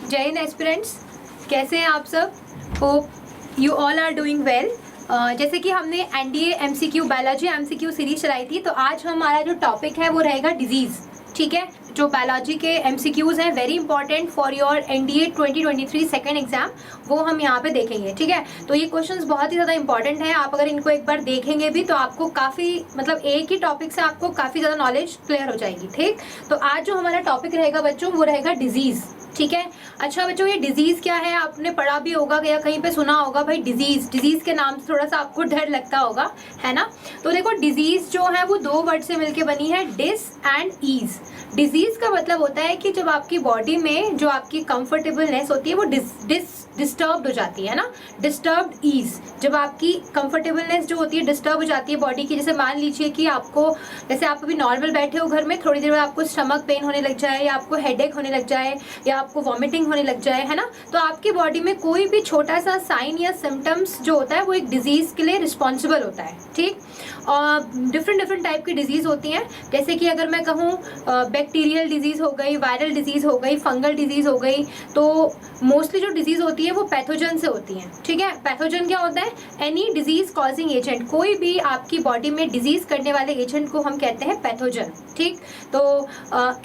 जय हिंद एस्पिरेंट्स, कैसे हैं आप सब? Hope you all are doing well. जैसे कि हमने NDA MCQ biology MCQ series चलाई थी, तो आज हमारा जो टॉपिक है वो रहेगा डिजीज। ठीक है, जो बायोलॉजी के एमसीक्यूज हैं very important for your NDA 2023 second exam, वो हम यहाँ पे देखेंगे। ठीक है, तो ये क्वेश्चंस बहुत ही ज़्यादा इंपॉर्टेंट हैं। आप अगर इनको एक बार देखेंगे भी तो आपको काफ़ी मतलब एक ही टॉपिक से आपको काफ़ी ज़्यादा नॉलेज क्लियर हो जाएगी। ठीक, तो आज जो हमारा टॉपिक रहेगा बच्चों वो रहेगा डिजीज़। ठीक है, अच्छा बच्चों, ये डिजीज क्या है आपने पढ़ा भी होगा या कहीं पे सुना होगा भाई। डिजीज के नाम से थोड़ा सा आपको डर लगता होगा, है ना? तो देखो, डिजीज जो है वो दो वर्ड से मिलके बनी है, डिस एंड ईज। डिजीज का मतलब होता है कि जब आपकी बॉडी में जो आपकी कंफर्टेबलनेस होती है वो डिस्टर्ब हो जाती है ना, डिस्टर्ब्ड ईज। जब आपकी कंफर्टेबलनेस जो होती है डिस्टर्ब हो जाती है बॉडी की, जैसे मान लीजिए कि आपको, जैसे आप अभी नॉर्मल बैठे हो घर में, थोड़ी देर बाद आपको स्टमक पेन होने लग जाए या आपको हेडेक होने लग जाए या आपको वॉमिटिंग होने लग जाए, है ना, तो आपकी बॉडी में कोई भी छोटा सा साइन या सिम्टम्स जो होता है वो एक डिजीज के लिए रिस्पॉन्सिबल होता है। ठीक, और डिफरेंट टाइप की डिजीज होती हैं। जैसे कि अगर मैं कहूँ बैक्टीरियल डिजीज हो गई, वायरल डिजीज हो गई, फंगल डिजीज हो गई, तो मोस्टली जो डिजीज होती है वो पैथोजन से होती हैं। ठीक है, पैथोजन क्या होता है? एनी डिजीज कॉजिंग एजेंट, कोई भी आपकी बॉडी में डिजीज करने वाले एजेंट को हम कहते हैं पैथोजन। ठीक, तो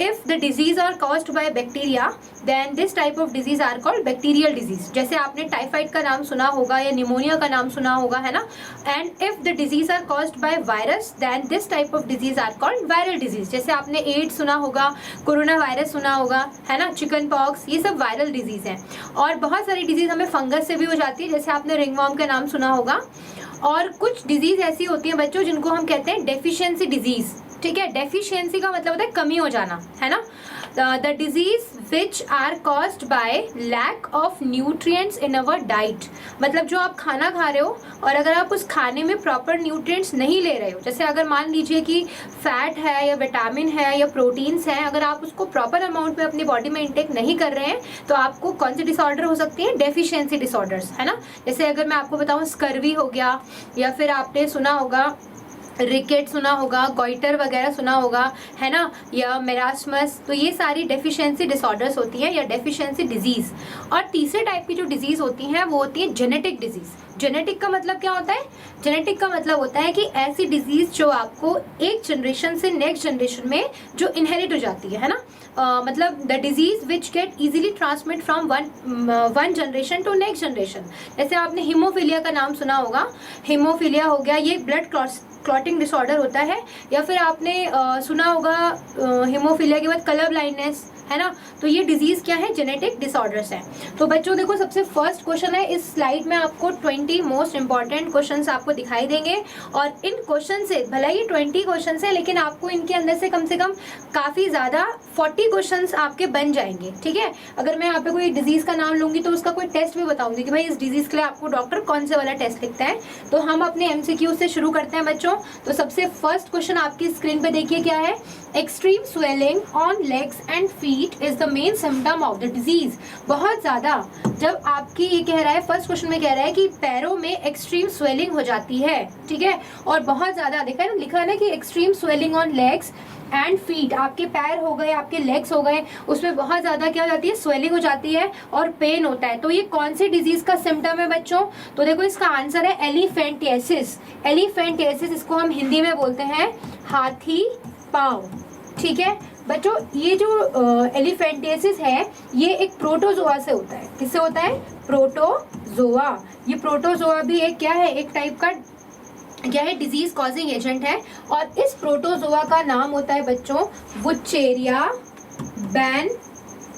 if the disease are caused by bacteria then this type of disease are called bacterial disease. जैसे आपने टाइफाइड का नाम सुना होगा या निमोनिया का नाम सुना होगा, है ना। And if the disease are caused by virus then this type of disease are called viral disease. जैसे आपने एड्स सुना होगा, कोरोना वायरस सुना होगा, है ना, चिकन पॉक्स, ये सब वायरल डिजीज हैं। और बहुत सारी डिजीज हमें फंगस से भी हो जाती है, जैसे आपने रिंगवॉर्म का नाम सुना होगा। और कुछ डिजीज ऐसी होती है बच्चों जिनको हम कहते हैं डेफिशिएंसी डिजीज। ठीक है, डेफिशिएंसी का मतलब होता है कमी हो जाना, है ना। The disease which are caused by lack of nutrients in our diet, मतलब जो आप खाना खा रहे हो और अगर आप उस खाने में प्रॉपर न्यूट्रिएंट्स नहीं ले रहे हो, जैसे अगर मान लीजिए कि फैट है या विटामिन है या प्रोटीन्स हैं, अगर आप उसको प्रॉपर अमाउंट में अपनी बॉडी में इंटेक नहीं कर रहे हैं तो आपको कौन सी डिसऑर्डर हो सकती है? डेफिशिएंसी डिसऑर्डर्स, है ना। जैसे अगर मैं आपको बताऊं, स्कर्वी हो गया, या फिर आपने सुना होगा रिकेट सुना होगा, गॉइटर वगैरह सुना होगा, है ना, या मेरास्मस, तो ये सारी डेफिशिएंसी डिसऑर्डर्स होती हैं या डेफिशिएंसी डिजीज। और तीसरे टाइप की जो डिजीज होती हैं वो होती है जेनेटिक डिजीज। जेनेटिक का मतलब क्या होता है? जेनेटिक का मतलब होता है कि ऐसी डिजीज जो आपको एक जनरेशन से नेक्स्ट जनरेशन में जो इनहेरिट हो जाती है ना। मतलब the disease which get easily transmit from one generation to next generation. जैसे आपने हीमोफीलिया का नाम सुना होगा, हीमोफीलिया हो गया, ये ब्लड क्लॉटिंग डिसऑर्डर होता है। या फिर आपने सुना होगा हीमोफीलिया के बाद कलर ब्लाइंडनेस, है ना, तो ये डिजीज क्या है? जेनेटिक डिसऑर्डर्स हैं। तो बच्चों देखो, सबसे फर्स्ट क्वेश्चन है, इस स्लाइड में आपको 20 मोस्ट इंपॉर्टेंट क्वेश्चंस आपको दिखाई देंगे। और इन क्वेश्चन से, भला ये 20 क्वेश्चन है लेकिन आपको इनके अंदर से कम काफी ज्यादा 40 क्वेश्चंस आपके बन जाएंगे। ठीक है, अगर मैं यहाँ पे कोई डिजीज का नाम लूंगी तो उसका कोई टेस्ट भी बताऊंगी कि भाई इस डिजीज के लिए आपको डॉक्टर कौन से वाला टेस्ट लिखता है। तो हम अपने एमसीक्यू से शुरू करते हैं बच्चों। तो सबसे फर्स्ट क्वेश्चन आपकी स्क्रीन पे देखिए क्या है। Extreme swelling on legs and feet is the main symptom of the disease. बहुत ज्यादा, जब आपकी ये कह रहा है, फर्स्ट क्वेश्चन में कह रहा है कि पैरों में एक्सट्रीम स्वेलिंग हो जाती है। ठीक है, और बहुत ज्यादा, देखा है ना, लिखा है ना कि extreme swelling on legs and feet, आपके पैर हो गए, आपके लेग्स हो गए, उसमें बहुत ज्यादा क्या हो जाती है? स्वेलिंग हो जाती है और पेन होता है। तो ये कौन सी डिजीज का सिम्टम है बच्चों? तो देखो, इसका आंसर है एलिफेंटियासिस। एलिफेंटियासिस, इसको हम हिंदी में बोलते हैं हाथी पांव। ठीक है बच्चों, ये जो एलिफेंटियासिस है ये एक प्रोटोजोआ से होता है। किससे होता है? प्रोटोजोआ। ये प्रोटोजोआ भी एक क्या है? एक टाइप का क्या है? डिजीज कॉजिंग एजेंट है। और इस प्रोटोजोआ का नाम होता है बच्चों वुचेरिया बैनक्रॉफ्टी।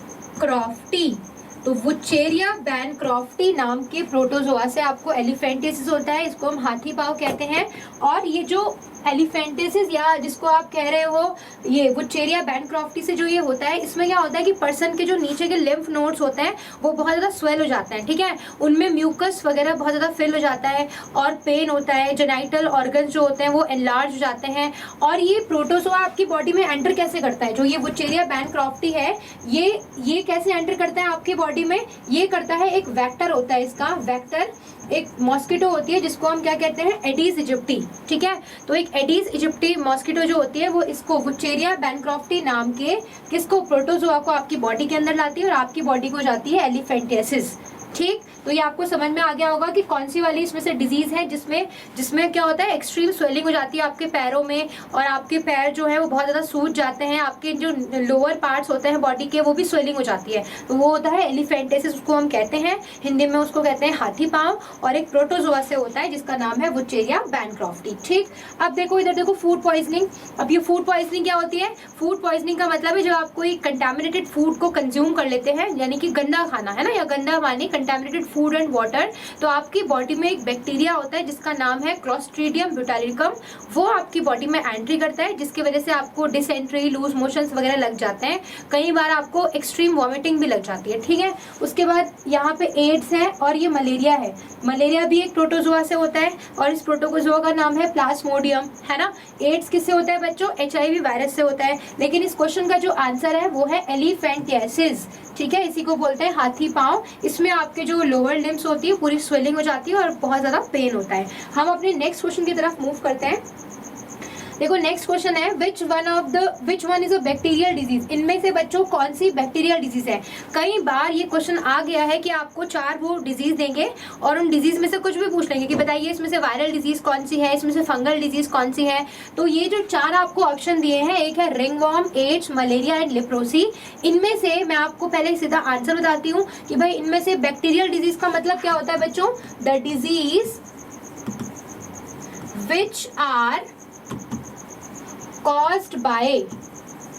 तो वुचेरिया बैनक्रॉफ्टी नाम के प्रोटोजोआ से आपको एलिफेंटियासिस होता है, इसको हम हाथी पांव कहते हैं। और ये जो एलिफेंटियासिस या जिसको आप कह रहे हो ये वुचेरिया बैनक्रॉफ्टी से जो ये होता है, इसमें क्या होता है कि पर्सन के जो नीचे के लिम्फ नोड्स होते हैं वो बहुत ज़्यादा स्वेल हो जाते हैं। ठीक है, उनमें म्यूकस वगैरह बहुत ज़्यादा फिल हो जाता है और पेन होता है। जेनाइटल ऑर्गन्स जो होते हैं वो एनलार्ज हो जाते हैं। और ये प्रोटोजोआ आपकी बॉडी में एंटर कैसे करता है? जो ये वुचेरिया बैनक्रॉफ्टी है ये कैसे एंटर करता है आपकी बॉडी में? ये करता है, एक वेक्टर होता है इसका, वेक्टर एक मॉस्किटो होती है जिसको हम क्या कहते हैं, एडीज इजिप्टी, ठीक है। तो एक एडीज इजिप्टी मॉस्किटो जो होती है वो इसको वुचेरिया बैनक्रॉफ्टी नाम के किसको, प्रोटोजोआ को आपकी बॉडी के अंदर लाती है और आपकी बॉडी को जाती है एलिफेंटियासिस, ठीक। तो ये आपको समझ में आ गया होगा कि कौन सी वाली इसमें से डिजीज है जिसमें क्या होता है, एक्सट्रीम स्वेलिंग हो जाती है आपके पैरों में और आपके पैर जो है वो बहुत ज़्यादा सूज जाते हैं, आपके जो लोअर पार्ट्स होते हैं बॉडी के वो भी स्वेलिंग हो जाती है, तो वो होता है एलिफेंटियासिस, उसको हम कहते हैं हिंदी में उसको कहते हैं हाथी पाँव, और एक प्रोटोजोआ से होता है जिसका नाम है वुचेरिया बैनक्रॉफ्टी, ठीक। अब देखो इधर देखो, फूड पॉइजनिंग। अब ये फूड पॉइजनिंग क्या होती है, फूड पॉइजनिंग का मतलब है जब आप कोई कंटामिनेटेड फूड को कंज्यूम कर लेते हैं, यानी कि गंदा खाना है ना, या गंदा माने कंटामिनेटेड फूड एंड वाटर, तो आपकी बॉडी में एक बैक्टीरिया होता है जिसका नाम है क्लॉस्ट्रीडियम ब्यूटालिकम, वो आपकी बॉडी में एंट्री करता है जिसकी वजह से आपको डिसेंट्री, लूज मोशंस वगैरह लग जाते हैं, कई बार आपको एक्सट्रीम वॉमिटिंग भी लग जाती है, ठीक है। उसके बाद यहाँ पे एड्स है और ये मलेरिया है। मलेरिया भी एक प्रोटोजोआ से होता है और इस प्रोटोजोआ का नाम है प्लाज्मोडियम, है ना। एड्स किससे होता है बच्चों, HIV वायरस से होता है, लेकिन इस क्वेश्चन का जो आंसर है वो है एलिफेंटियासिस, ठीक है। इसी को बोलते हैं हाथी पाँव। इसमें आपके जो लोअर लिम्स होती है पूरी स्वेलिंग हो जाती है और बहुत ज़्यादा पेन होता है। हम अपने नेक्स्ट क्वेश्चन की तरफ मूव करते हैं। देखो नेक्स्ट क्वेश्चन है, which one is a bacterial disease. इनमें से बच्चों कौन सी बैक्टीरियल डिजीज है। कई बार ये क्वेश्चन आ गया है कि आपको 4 वो डिजीज देंगे और उन डिजीज में से कुछ भी पूछ लेंगे कि बताइए इसमें से वायरल डिजीज कौन सी है, इसमें से फंगल डिजीज कौन सी है। तो ये जो 4 आपको ऑप्शन दिए हैं, एक है ringworm, AIDS, malaria and leprosy. इनमें से मैं आपको पहले सीधा आंसर बताती हूँ कि भाई इनमें से बैक्टीरियल डिजीज का मतलब क्या होता है बच्चों, the disease which are caused by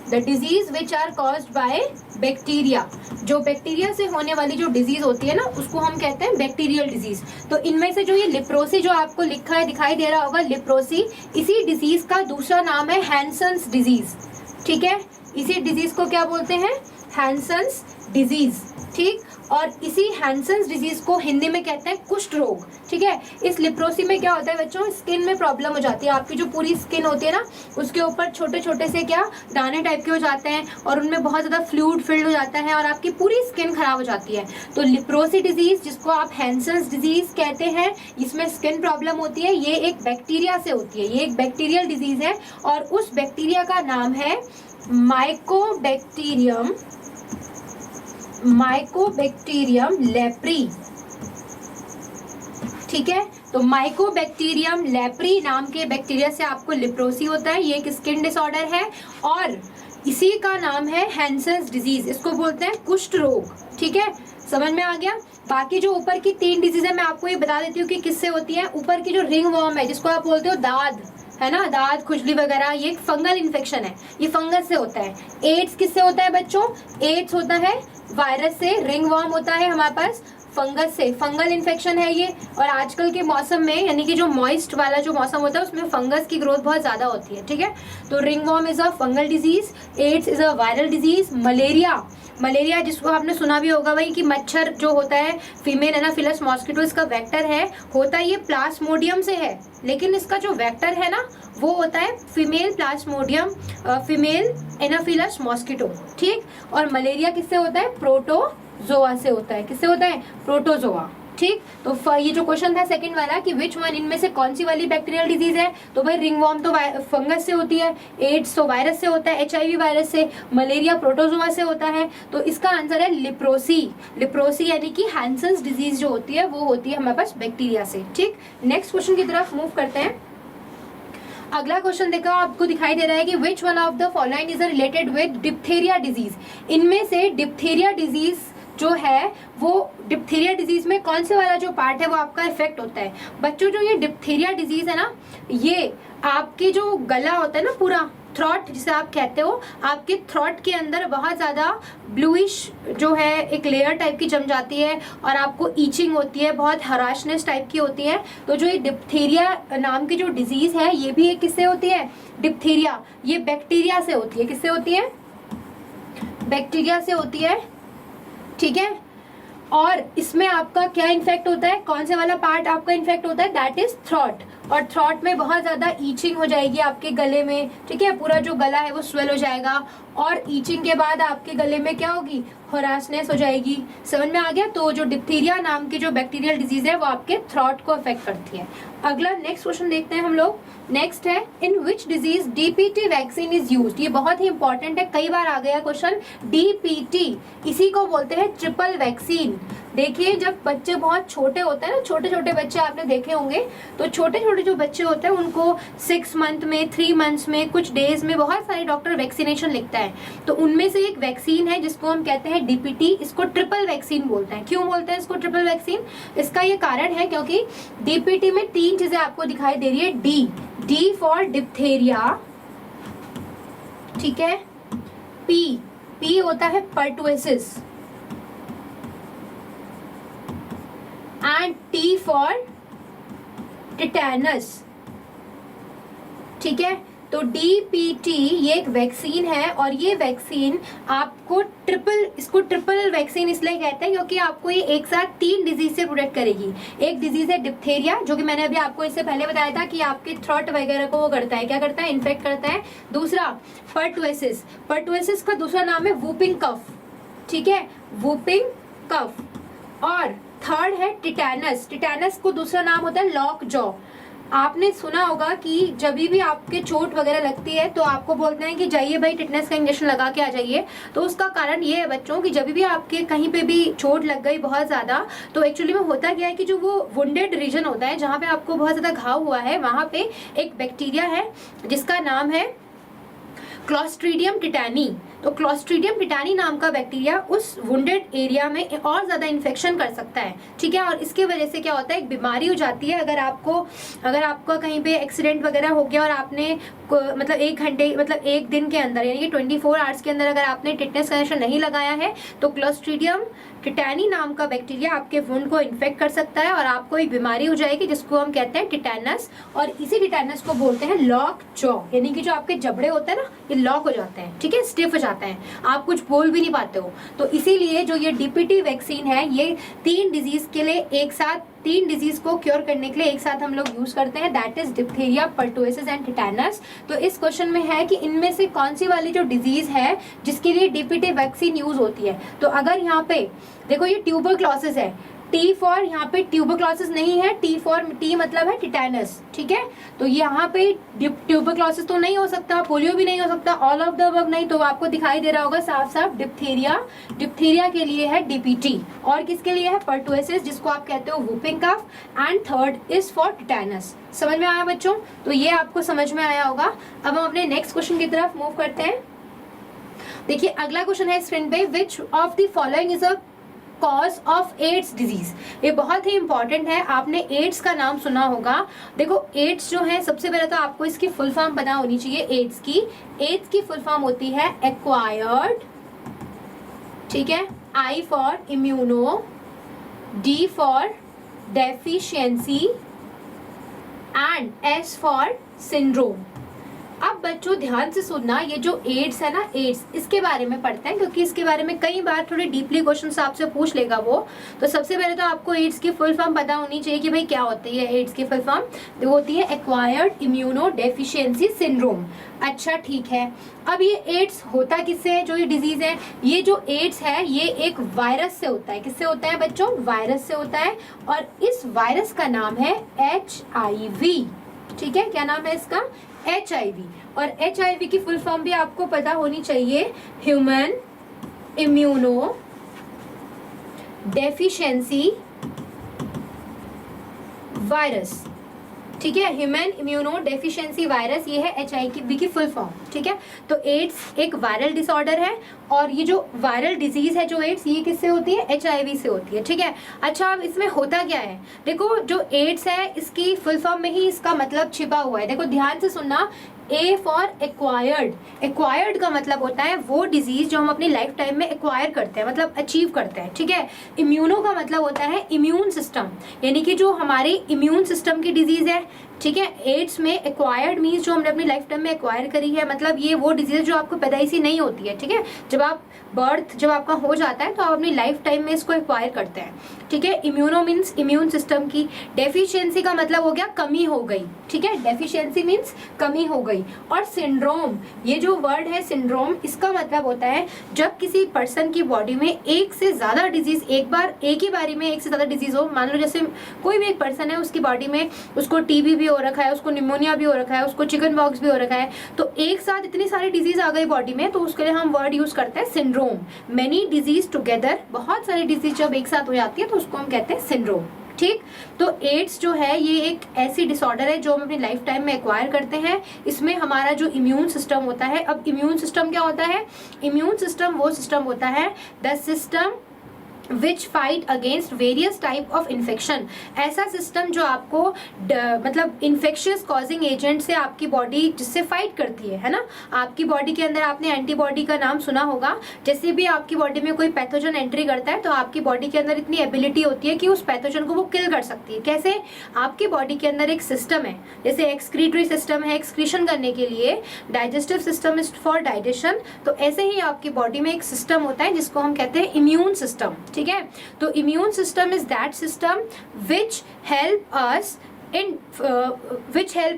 the disease which are caused by bacteria। जो बैक्टीरिया से होने वाली जो डिजीज होती है ना उसको हम कहते हैं बैक्टीरियल डिजीज। तो इनमें से जो ये लेप्रोसी जो आपको लिखा है दिखाई दे रहा होगा, लेप्रोसी, इसी डिजीज का दूसरा नाम है हैंसन्स डिजीज, ठीक है। इसी डिजीज को क्या बोलते हैं, हैंसन्स डिजीज, ठीक। और इसी हैंसन्स डिजीज को हिंदी में कहते हैं कुष्ठ रोग, ठीक है। इस लेप्रोसी में क्या होता है बच्चों, स्किन में प्रॉब्लम हो जाती है, आपकी जो पूरी स्किन होती है ना उसके ऊपर छोटे छोटे से क्या दाने टाइप के हो जाते हैं और उनमें बहुत ज़्यादा फ्लूइड फिल्ड हो जाता है और आपकी पूरी स्किन खराब हो जाती है। तो लेप्रोसी डिजीज जिसको आप हैंसन्स डिजीज कहते हैं, इसमें स्किन प्रॉब्लम होती है, ये एक बैक्टीरिया से होती है, ये एक बैक्टीरियल डिजीज है और उस बैक्टीरिया का नाम है माइकोबैक्टीरियम लेप्री, ठीक है। तो माइकोबैक्टीरियम लेप्री नाम के बैक्टीरिया से आपको लेप्रोसी होता है, ये एक स्किन डिसऑर्डर है और इसी का नाम है हैंसन्स डिजीज, इसको बोलते हैं कुष्ठ रोग, ठीक है। समझ में आ गया। बाकी जो ऊपर की 3 डिजीज है मैं आपको ये बता देती हूँ कि किससे होती है। ऊपर की जो रिंग वॉर्म है जिसको आप बोलते हो दाद, है ना, दाद, खुजली वगैरह, ये एक फंगल इन्फेक्शन है, ये फंगस से होता है। एड्स किससे होता है बच्चों, एड्स होता है वायरस से, रिंग वॉर्म होता है हमारे पास फंगस से, फंगल इन्फेक्शन है ये। और आजकल के मौसम में यानी कि जो मॉइस्ट वाला जो मौसम होता है उसमें फंगस की ग्रोथ बहुत ज़्यादा होती है, ठीक है। तो ringworm is a fungal disease, AIDS is a viral disease, malaria जिसको आपने सुना भी होगा भाई कि मच्छर जो होता है फीमेल एनाफिलस मॉस्किटो इसका वेक्टर है, होता ये प्लाज्मोडियम से है, लेकिन इसका जो वेक्टर है ना वो होता है फीमेल एनाफिलस मॉस्किटो, ठीक। और मलेरिया किससे होता है, प्रोटोजोआ से होता है, किससे होता है, प्रोटोजोआ, ठीक। तो ये जो क्वेश्चन था सेकंड वाला कि विच वन, इनमें से कौन सी वाली बैक्टीरियल डिजीज है, तो भाई रिंगवॉर्म तो फंगस से होती है, एड्स तो वायरस से होता है, HIV वायरस से, मलेरिया प्रोटोजोआ से होता है। तो इसका आंसर है लेप्रोसी यानी कि हैंसन्स डिजीज जो होती है वो होती है हमारे पास बैक्टीरिया से, ठीक। नेक्स्ट क्वेश्चन की तरफ मूव करते हैं। अगला क्वेश्चन देखो आपको दिखाई दे रहा है कि which one of the following is related with diphtheria disease. इनमें से डिप्थेरिया डिजीज जो है वो डिप्थीरिया डिजीज में कौन से वाला जो पार्ट है वो आपका इफेक्ट होता है। बच्चों जो ये डिप्थीरिया डिजीज है ना, ये आपके जो गला होता है ना, पूरा थ्रॉट जिसे आप कहते हो, आपके थ्रॉट के अंदर बहुत ज़्यादा ब्लूइश जो है एक लेयर टाइप की जम जाती है और आपको ईचिंग होती है, बहुत हराशनेस टाइप की होती है। तो जो ये डिप्थीरिया नाम की जो डिजीज है ये भी एक किससे होती है, डिप्थीरिया, ये बैक्टीरिया से होती है। किससे होती है, बैक्टीरिया से होती है, ठीक है। और इसमें आपका क्या इन्फेक्ट होता है, कौन से वाला पार्ट आपका इन्फेक्ट होता है, दैट इज थ्रॉट। और थ्रॉट में बहुत ज़्यादा ईचिंग हो जाएगी आपके गले में, ठीक है, पूरा जो गला है वो स्वेल हो जाएगा और ईचिंग के बाद आपके गले में क्या होगी, हरासनेस हो जाएगी। समझ में आ गया। तो जो डिप्थीरिया नाम की जो बैक्टीरियल डिजीज है वो आपके थ्रॉट को अफेक्ट करती है। अगला नेक्स्ट क्वेश्चन देखते हैं हम लोग। नेक्स्ट है in which disease DPT vaccine is used. ये बहुत ही इंपॉर्टेंट है, कई बार आ गया क्वेश्चन। डीपीटी इसी को बोलते हैं ट्रिपल वैक्सीन। देखिए जब बच्चे बहुत छोटे होते हैं ना, छोटे छोटे बच्चे आपने देखे होंगे, तो छोटे छोटे जो बच्चे होते हैं उनको 6 मंथ में, 3 मंथ्स में, कुछ डेज में बहुत सारे डॉक्टर वैक्सीनेशन लिखता है। तो उनमें से एक वैक्सीन है जिसको हम कहते हैं डीपीटी। इसको ट्रिपल वैक्सीन बोलते हैं। क्यों बोलते हैं इसको ट्रिपल वैक्सीन? इसका ये कारण है क्योंकि डीपीटी में 3 चीजें आपको दिखाई दे रही है। डी फॉर डिप्थेरिया, ठीक है, पी होता है पर्टुएसिस, एंड टी फॉर टिटेनस, ठीक है। तो डीपीटी ये एक वैक्सीन है और ये वैक्सीन आपको इसको ट्रिपल वैक्सीन इसलिए कहते हैं क्योंकि आपको ये एक साथ 3 डिजीज से प्रोटेक्ट करेगी। एक डिजीज है डिप्थेरिया, जो कि मैंने अभी आपको इससे पहले बताया था कि आपके थ्रॉट वगैरह को वो करता है, क्या करता है, इन्फेक्ट करता है। दूसरा पर्टुएसिस का दूसरा नाम है वूपिंग कफ, ठीक है, वूपिंग कफ। और थर्ड है टिटेनस को दूसरा नाम होता है लॉक जॉ। आपने सुना होगा कि जब भी आपके चोट वगैरह लगती है तो आपको बोलते हैं कि जाइए भाई टिटनेस का इंजेक्शन लगा के आ जाइए। तो उसका कारण ये है बच्चों कि जब भी आपके कहीं पे भी चोट लग गई बहुत ज़्यादा, तो एक्चुअली में होता क्या है कि जो वो वुंडेड रीजन होता है जहाँ पे आपको बहुत ज़्यादा घाव हुआ है, वहाँ पे एक बैक्टीरिया है जिसका नाम है क्लॉस्ट्रीडियम टिटानी। तो क्लॉस्ट्रीडियम टिटानी नाम का बैक्टीरिया उस वुंडेड एरिया में और ज्यादा इन्फेक्शन कर सकता है, ठीक है। और इसके वजह से क्या होता है, एक बीमारी हो जाती है। अगर आपका कहीं पे एक्सीडेंट वगैरह हो गया और आपने मतलब 1 घंटे मतलब 1 दिन के अंदर यानी कि 24 आवर्स के अंदर अगर आपने टिटनेस का इंजेक्शन नहीं लगाया है तो क्लॉस्ट्रीडियम टिटानी नाम का बैक्टीरिया आपके वुंड को इन्फेक्ट कर सकता है और आपको एक बीमारी हो जाएगी जिसको हम कहते हैं टिटेनस। और इसी टिटेनस को बोलते हैं लॉक जॉ, यानी कि जो आपके जबड़े होते हैं ना, ये लॉक हो जाते हैं, ठीक है, स्टिफ हो जाते हैं, आप कुछ बोल भी नहीं पाते हो। तो इसीलिए जो ये डीपीटी वैक्सीन है ये 3 डिजीज के लिए एक साथ, 3 डिजीज को क्योर करने के लिए एक साथ हम लोग यूज करते हैं, that is diphtheria, pertussis and tetanus. तो इस क्वेश्चन में है कि इनमें से कौन सी वाली जो डिजीज है जिसके लिए डीपीटी वैक्सीन यूज होती है। तो अगर यहाँ पे देखो ये ट्यूबरक्लोसिस है, टी फॉर यहाँ पे ट्यूबरक्लोसिस नहीं है, टी मतलब है टिटेनस, ठीक है। तो यहाँ पे ट्यूबरक्लोसिस तो नहीं हो सकता, पोलियो भी नहीं हो सकता, ऑल ऑफ द अबव नहीं, तो आपको दिखाई दे रहा होगा साफ साफ डिप्थेरिया के लिए है डीपीटी। और किसके लिए है, पर्टुएसिस जिसको आप कहते हो whooping cough, and third is for tetanus. समझ में आया बच्चों? तो ये आपको समझ में आया होगा। अब हम अपने नेक्स्ट क्वेश्चन की तरफ मूव करते हैं। देखिए अगला क्वेश्चन है स्क्रीन पे, which of the following is a cause of AIDS disease. ये बहुत ही इंपॉर्टेंट है, आपने एड्स का नाम सुना होगा। देखो एड्स जो है, सबसे पहले तो आपको इसकी फुल फॉर्म पता होनी चाहिए। एड्स की फुल फॉर्म होती है एक्वायर्ड, ठीक है, I for immuno, D for deficiency and S for syndrome. अब बच्चों ध्यान से सुनना, ये जो एड्स है ना, एड्स इसके बारे में पढ़ते हैं क्योंकि इसके बारे में कई बार थोड़े डीपली क्वेश्चन आपसे पूछ लेगा वो। तो सबसे पहले तो आपको एड्स की फुल फॉर्म पता होनी चाहिए कि भाई क्या होती है एड्स की फुल फॉर्म। तो होती है एक्वायर्ड इम्यूनो डेफिशिएंसी सिंड्रोम। अच्छा ठीक है, अब ये एड्स होता किससे है, जो ये डिजीज है, ये जो एड्स है ये एक वायरस से होता है। किससे होता है बच्चों, वायरस से होता है। और इस वायरस का नाम है HIV, ठीक है, क्या नाम है इसका, HIV। और HIV की फुल फॉर्म भी आपको पता होनी चाहिए, ह्यूमन इम्यूनो डेफिशिएंसी वायरस, ठीक है, ह्यूमन इम्यूनो डेफिशिएंसी वायरस, ये है HIV की फुल फॉर्म, ठीक है। तो एड्स एक वायरल डिसऑर्डर है और ये जो वायरल डिजीज है जो एड्स, ये किससे होती है, HIV से होती है, ठीक है। अच्छा अब इसमें होता क्या है, देखो जो एड्स है इसकी फुल फॉर्म में ही इसका मतलब छिपा हुआ है। देखो ध्यान से सुनना, ए फॉर एक्वायर्ड का मतलब होता है वो डिजीज जो हम अपनी लाइफ टाइम में एक्वायर करते हैं, मतलब अचीव करते हैं, ठीक है। इम्यूनो का मतलब होता है इम्यून सिस्टम, यानी कि जो हमारे इम्यून सिस्टम की डिजीज है। ठीक है। एड्स में एक्वायर्ड मीन्स जो हमने अपनी लाइफ टाइम में एक्वायर करी है, मतलब ये वो डिजीज जो आपको पैदाइशी नहीं होती है। ठीक है, जब आपका हो जाता है तो आप अपनी लाइफ टाइम में इसको एक्वायर करते हैं। ठीक है। इम्यूनो मीन्स इम्यून सिस्टम की, डेफिशिएंसी का मतलब हो गया कमी हो गई। ठीक है, डेफिशिएंसी मीन्स कमी हो गई। और सिंड्रोम, ये जो वर्ड है सिंड्रोम, इसका मतलब होता है जब किसी पर्सन की बॉडी में एक से ज्यादा डिजीज एक ही बारी में एक से ज्यादा डिजीज हो। मान लो जैसे कोई भी एक पर्सन है, उसकी बॉडी में उसको टीबी भी हो रखा है, उसको निमोनिया भी हो रखा है, उसको चिकन पॉक्स भी हो रखा है, तो एक साथ इतनी सारी डिजीज आ गई बॉडी में, तो उसके लिए हम वर्ड यूज करते हैं सिंड्रोम। मेनी डिजीज टुगेदर, बहुत सारी डिजीज जब एक साथ हो जाती है तो उसको हम कहते हैं सिंड्रोम। ठीक, तो एड्स जो है ये एक ऐसी डिसऑर्डर है जो हम अपनी लाइफ टाइम में एक्वायर करते हैं। इसमें हमारा जो इम्यून सिस्टम होता है, अब इम्यून सिस्टम क्या होता है? इम्यून सिस्टम वो सिस्टम होता है the system which fight against various type of infection. ऐसा सिस्टम जो आपको मतलब इन्फेक्शियस कॉजिंग एजेंट से आपकी बॉडी जिससे फाइट करती है ना। आपकी बॉडी के अंदर आपने एंटीबॉडी का नाम सुना होगा। जैसे भी आपकी बॉडी में कोई पैथोजन एंट्री करता है तो आपकी बॉडी के अंदर इतनी एबिलिटी होती है कि उस पैथोजन को वो किल कर सकती है। कैसे? आपकी बॉडी के अंदर एक सिस्टम है, जैसे एक्सक्रीटरी सिस्टम है एक्सक्रीशन करने के लिए, digestive system is for digestion, तो ऐसे ही आपकी बॉडी में एक सिस्टम होता है जिसको हम कहते हैं इम्यून सिस्टम। ठीक है, तो immune system is that system which help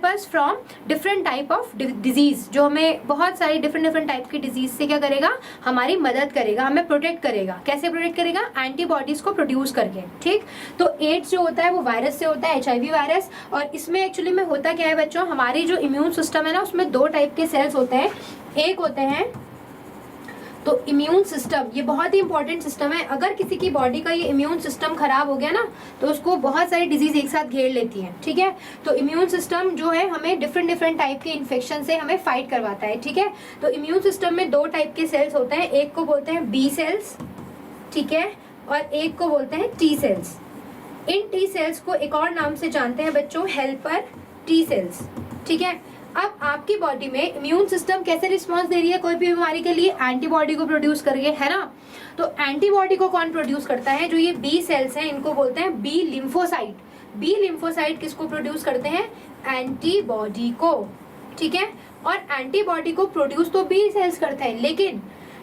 us from different type of disease, जो हमें बहुत सारी डिफरेंट टाइप की डिजीज से क्या करेगा? हमारी मदद करेगा, हमें प्रोटेक्ट करेगा। कैसे प्रोटेक्ट करेगा? एंटीबॉडीज को प्रोड्यूस करके। ठीक, तो एड्स जो होता है वो वायरस से होता है, HIV वायरस। और इसमें एक्चुअली में होता क्या है बच्चों, हमारी जो इम्यून सिस्टम है ना उसमें 2 टाइप के सेल्स होते हैं। एक होते हैं तो इम्यून सिस्टम, ये बहुत ही इंपॉर्टेंट सिस्टम है। अगर किसी की बॉडी का ये इम्यून सिस्टम खराब हो गया ना तो उसको बहुत सारी डिजीज एक साथ घेर लेती हैं। ठीक है, तो इम्यून सिस्टम जो है हमें डिफरेंट टाइप के इन्फेक्शन से हमें फाइट करवाता है। ठीक है, तो इम्यून सिस्टम में 2 टाइप के सेल्स होते हैं, एक को बोलते हैं बी सेल्स, ठीक है, और एक को बोलते हैं टी सेल्स। इन टी सेल्स को एक और नाम से जानते हैं बच्चों, हेल्पर टी सेल्स। ठीक है, अब आपकी बॉडी में इम्यून सिस्टम कैसे रिस्पांस दे रही है कोई भी बीमारी के लिए? एंटीबॉडी को प्रोड्यूस करिए, है ना। तो एंटीबॉडी को कौन प्रोड्यूस करता है? जो ये बी सेल्स हैं इनको बोलते हैं बी लिम्फोसाइट। बी लिम्फोसाइट किसको प्रोड्यूस करते हैं? एंटीबॉडी को। ठीक है, और एंटीबॉडी को प्रोड्यूस तो बी सेल्स करते हैं, लेकिन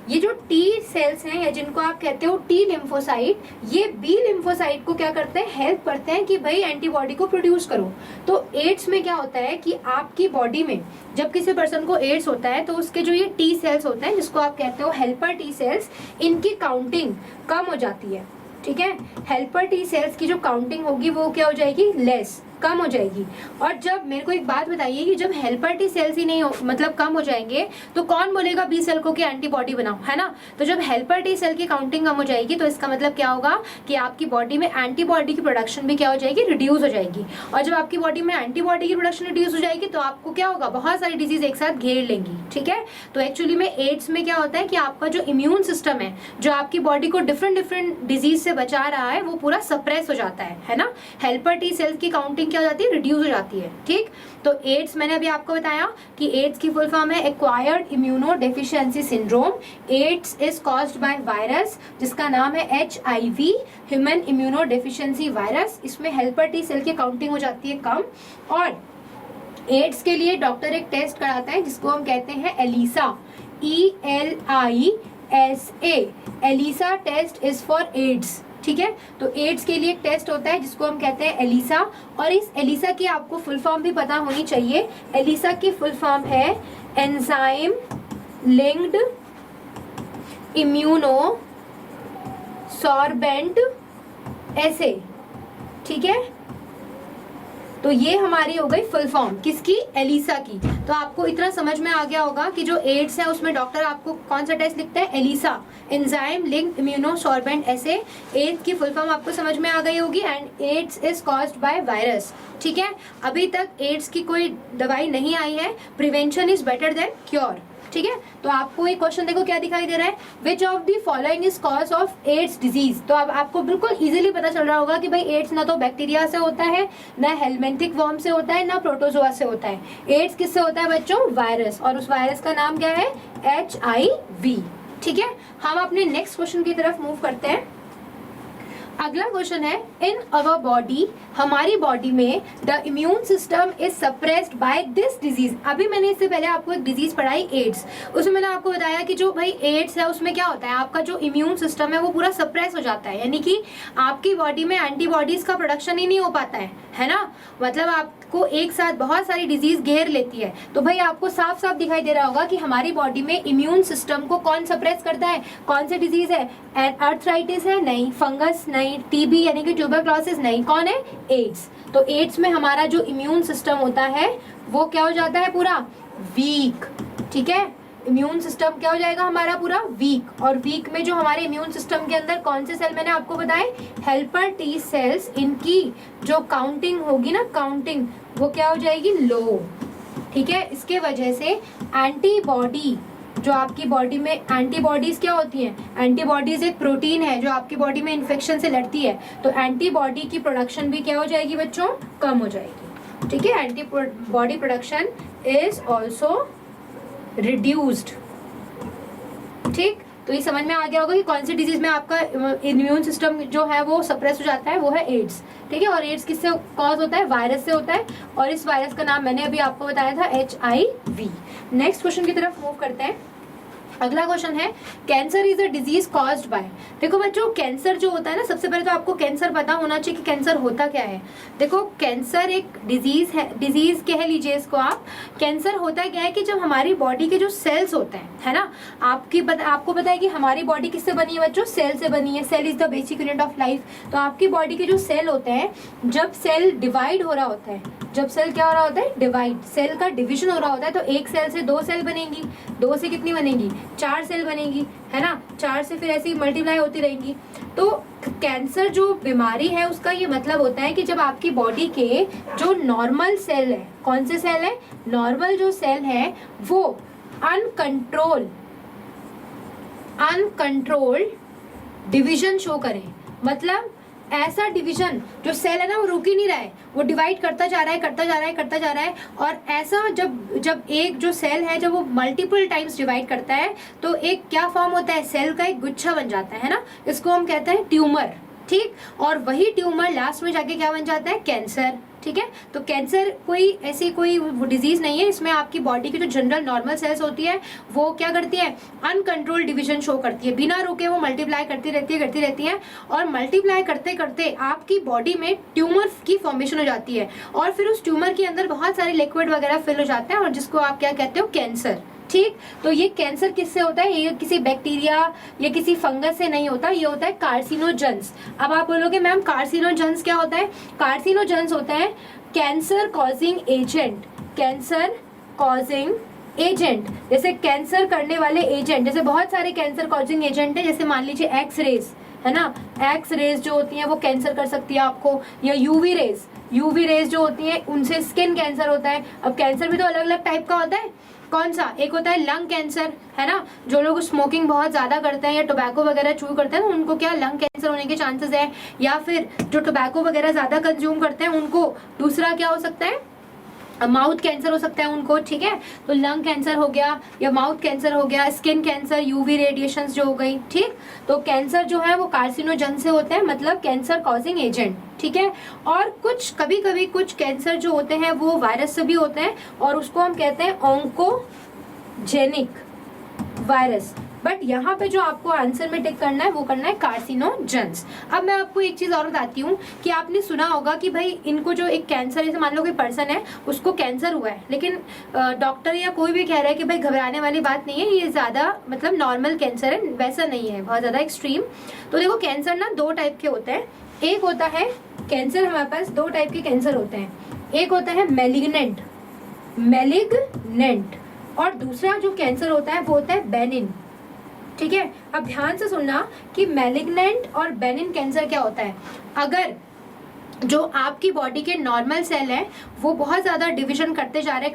ये जो टी सेल्स हैं या जिनको आप कहते हो टी लिम्फोसाइट, ये बी लिम्फोसाइट को क्या करते हैं? हेल्प करते हैं कि भाई एंटीबॉडी को प्रोड्यूस करो। तो एड्स में क्या होता है कि आपकी बॉडी में जब किसी पर्सन को एड्स होता है तो उसके जो ये टी सेल्स होते हैं जिसको आप कहते हो हेल्पर टी सेल्स, इनकी काउंटिंग कम हो जाती है। ठीक है, हेल्पर टी सेल्स की जो काउंटिंग होगी वो क्या हो जाएगी? लेस, कम हो जाएगी। और जब मेरे को एक बात बताइए कि जब हेल्पर टी सेल्स ही नहीं हो मतलब कम हो जाएंगे तो कौन बोलेगा बी सेल को कि एंटीबॉडी बनाओ, है ना। तो जब हेल्पर टी सेल की काउंटिंग कम हो जाएगी तो इसका मतलब क्या होगा कि आपकी बॉडी में एंटीबॉडी की प्रोडक्शन भी क्या हो जाएगी? रिड्यूस हो जाएगी। और जब आपकी बॉडी में एंटीबॉडी की प्रोडक्शन रिड्यूस हो जाएगी तो आपको क्या होगा? बहुत सारी डिजीज एक साथ घेर लेंगी। ठीक है, तो एक्चुअली में एड्स में क्या होता है कि आपका जो इम्यून सिस्टम है जो आपकी बॉडी को डिफरेंट डिजीज से बचा रहा है वो पूरा सप्रेस हो जाता है ना। हेल्पर टी सेल्स की काउंटिंग क्या हो जाती है? रिड्यूस हो जाती है। ठीक, तो एड्स मैंने अभी आपको बताया कि एड्स की फुल फॉर्म है acquired immunodeficiency syndrome. AIDS is caused by virus जिसका नाम है HIV, human immunodeficiency virus. इसमें हेल्पर टी सेल की काउंटिंग हो जाती है कम। और एड्स के लिए डॉक्टर एक टेस्ट कराता है जिसको हम कहते हैं ELISA, ELISA। ELISA test is for AIDS. ठीक है, तो एड्स के लिए एक टेस्ट होता है जिसको हम कहते हैं एलिसा। और इस एलिसा की आपको फुल फॉर्म भी पता होनी चाहिए। एलिसा की फुल फॉर्म है एंजाइम लिंक्ड इम्यूनो सॉर्बेंट एसे। ठीक है, तो ये हमारी हो गई फुल फॉर्म किसकी? एलिसा की। तो आपको इतना समझ में आ गया होगा कि जो एड्स है उसमें डॉक्टर आपको कौन सा टेस्ट लिखता है? ELISA, enzyme linked immunosorbent assay. AIDS की फुल फॉर्म आपको समझ में आ गई होगी। And AIDS is caused by virus. ठीक है, अभी तक एड्स की कोई दवाई नहीं आई है। Prevention is better than cure. ठीक है, तो आपको एक क्वेश्चन देखो क्या दिखाई दे रहा है, which of the following is cause of AIDS disease. तो अब आपको बिल्कुल इजीली पता चल रहा होगा कि भाई एड्स ना तो बैक्टीरिया से होता है, ना हेलमिंथिक वर्म से होता है, ना प्रोटोजोआ से होता है। एड्स किससे होता है बच्चों? वायरस। और उस वायरस का नाम क्या है? HIV। ठीक है, हम अपने नेक्स्ट क्वेश्चन की तरफ मूव करते हैं। अगला क्वेश्चन है, इन अवर बॉडी, हमारी बॉडी में the immune system is suppressed by this disease. अभी मैंने इससे पहले आपको एक डिजीज पढ़ाई एड्स, उसमें मैंने आपको बताया कि जो भाई एड्स है उसमें क्या होता है, आपका जो इम्यून सिस्टम है वो पूरा सप्रेस हो जाता है, यानी कि आपकी बॉडी में एंटीबॉडीज का प्रोडक्शन ही नहीं हो पाता है ना, मतलब आपको एक साथ बहुत सारी डिजीज घेर लेती है। तो भाई आपको साफ साफ दिखाई दे रहा होगा कि हमारी बॉडी में इम्यून सिस्टम को कौन सप्रेस करता है, कौन सी डिजीज है, आर्थराइटिस है नहीं, फंगस नहीं, टीबी यानी कि ट्यूबरक्लोसिस नहीं, कौन है, एड्स। तो एड्स में हमारा जो इम्यून सिस्टम होता है वो क्या हो जाता है, पूरा वीक, ठीक है, इम्यून सिस्टम क्या हो जाएगा हमारा पूरा वीक। और वीक में जो हमारे इम्यून सिस्टम के अंदर कौन से सेल मैंने आपको बताए, हेल्पर टी सेल्स, इनकी जो काउंटिंग होगी ना, काउंटिंग वो क्या हो जाएगी, लो, ठीक है। इसके वजह से एंटीबॉडी, जो आपकी बॉडी में एंटीबॉडीज क्या होती हैं, एंटीबॉडीज एक प्रोटीन है जो आपकी बॉडी में इन्फेक्शन से लड़ती है, तो एंटीबॉडी की प्रोडक्शन भी क्या हो जाएगी बच्चों, कम हो जाएगी, ठीक है। Antibody production is also reduced, ठीक। तो ये समझ में आ गया होगा कि कौन सी डिजीज में आपका इम्यून सिस्टम जो है वो सप्रेस हो जाता है, वो है एड्स, ठीक है। और एड्स किससे कॉज होता है, वायरस से होता है, और इस वायरस का नाम मैंने अभी आपको बताया था HIV। नेक्स्ट क्वेश्चन की तरफ मूव करते हैं। अगला क्वेश्चन है, cancer is a disease caused by. देखो बच्चों, कैंसर जो होता है ना, सबसे पहले तो आपको कैंसर पता होना चाहिए कि कैंसर होता क्या है। देखो कैंसर एक डिजीज है, डिजीज कह लीजिए इसको आप। कैंसर होता क्या है कि जब हमारी बॉडी के जो सेल्स होते हैं, है ना, आपको पता है कि हमारी बॉडी किससे बनी है बच्चों, सेल से बनी है। Cell is the basic unit of life. तो आपकी बॉडी के जो सेल होते हैं, जब सेल डिवाइड हो रहा होता है, जब सेल क्या हो रहा होता है, डिवाइड, सेल का डिवीजन हो रहा होता है, तो एक सेल से 2 सेल बनेंगी, 2 से कितनी बनेंगी, 4 सेल बनेगी, है ना, 4 से फिर ऐसी मल्टीप्लाई होती रहेंगी। तो कैंसर जो बीमारी है उसका ये मतलब होता है कि जब आपकी बॉडी के जो नॉर्मल सेल है, कौन से सेल है, नॉर्मल जो सेल है, वो अनकंट्रोल्ड डिवीजन शो करें। मतलब ऐसा डिवीजन, जो सेल है ना वो रुक ही नहीं रहा है, वो डिवाइड करता जा रहा है। और ऐसा जब एक जो सेल है, जब वो मल्टीपल टाइम्स डिवाइड करता है, तो एक क्या फॉर्म होता है, सेल का एक गुच्छा बन जाता है ना, इसको हम कहते हैं ट्यूमर, ठीक। और वही ट्यूमर लास्ट में जाके क्या बन जाता है, कैंसर, ठीक है। तो कैंसर कोई ऐसी कोई डिजीज नहीं है, इसमें आपकी बॉडी की जो जनरल नॉर्मल सेल्स होती है वो क्या करती है, अनकंट्रोल्ड डिवीजन शो करती है, बिना रुके वो मल्टीप्लाई करती रहती है। और मल्टीप्लाई करते करते आपकी बॉडी में ट्यूमर की फॉर्मेशन हो जाती है, और फिर उस ट्यूमर के अंदर बहुत सारे लिक्विड वगैरह फिल हो जाते हैं, और जिसको आप क्या कहते हो, कैंसर, ठीक। तो ये कैंसर किससे होता है, ये किसी बैक्टीरिया या किसी फंगस से नहीं होता, ये होता है कार्सिनोजेंस। अब आप बोलोगे मैम कार्सिनोजेंस क्या होता है, कार्सिनोजेंस होता है cancer causing agent, cancer causing agent, जैसे कैंसर करने वाले एजेंट, जैसे बहुत सारे कैंसर कॉजिंग एजेंट है, जैसे मान लीजिए एक्स रेज, है ना, एक्स रेज जो होती है वो कैंसर कर सकती है आपको, या यूवी रेज जो होती है उनसे स्किन कैंसर होता है। अब कैंसर भी तो अलग अलग टाइप का होता है, कौन सा, एक होता है लंग कैंसर, है ना, जो लोग स्मोकिंग बहुत ज्यादा करते हैं या टोबैको वगैरह चू करते हैं उनको क्या लंग कैंसर होने के चांसेस है, या फिर जो टोबैको वगैरह ज्यादा कंज्यूम करते हैं उनको दूसरा क्या हो सकता है, माउथ कैंसर हो सकता है उनको, ठीक है। तो लंग कैंसर हो गया या माउथ कैंसर हो गया, स्किन कैंसर, यूवी रेडिएशंस जो हो गई, ठीक। तो कैंसर जो है वो कार्सिनोजन से होते हैं, मतलब कैंसर कॉजिंग एजेंट, ठीक है। और कभी कभी कुछ कैंसर जो होते हैं वो वायरस से भी होते हैं, और उसको हम कहते हैं ऑन्कोजेनिक वायरस। बट यहाँ पे जो आपको आंसर में टिक करना है वो करना है कार्सिनोजेंस। अब मैं आपको एक चीज और बताती हूँ कि आपने सुना होगा कि भाई इनको जो एक कैंसर, जैसे मान लो कोई पर्सन है उसको कैंसर हुआ है, लेकिन डॉक्टर या कोई भी कह रहा है कि भाई घबराने वाली बात नहीं है, ये ज्यादा मतलब नॉर्मल कैंसर है, वैसा नहीं है बहुत ज्यादा एक्सट्रीम। तो देखो कैंसर ना 2 टाइप के होते हैं, एक होता है कैंसर, हमारे पास 2 टाइप के कैंसर होते हैं, एक होता है मैलिग्नेंट, और दूसरा जो कैंसर होता है वो होता है बेनिन, ठीक है। अब ध्यान से सुनना कि मैलिग्नेंट और बेनिन कैंसर क्या होता है। अगर जो आपकी बॉडी के नॉर्मल सेल है वो बहुत ज्यादा डिवीजन करते जा रहे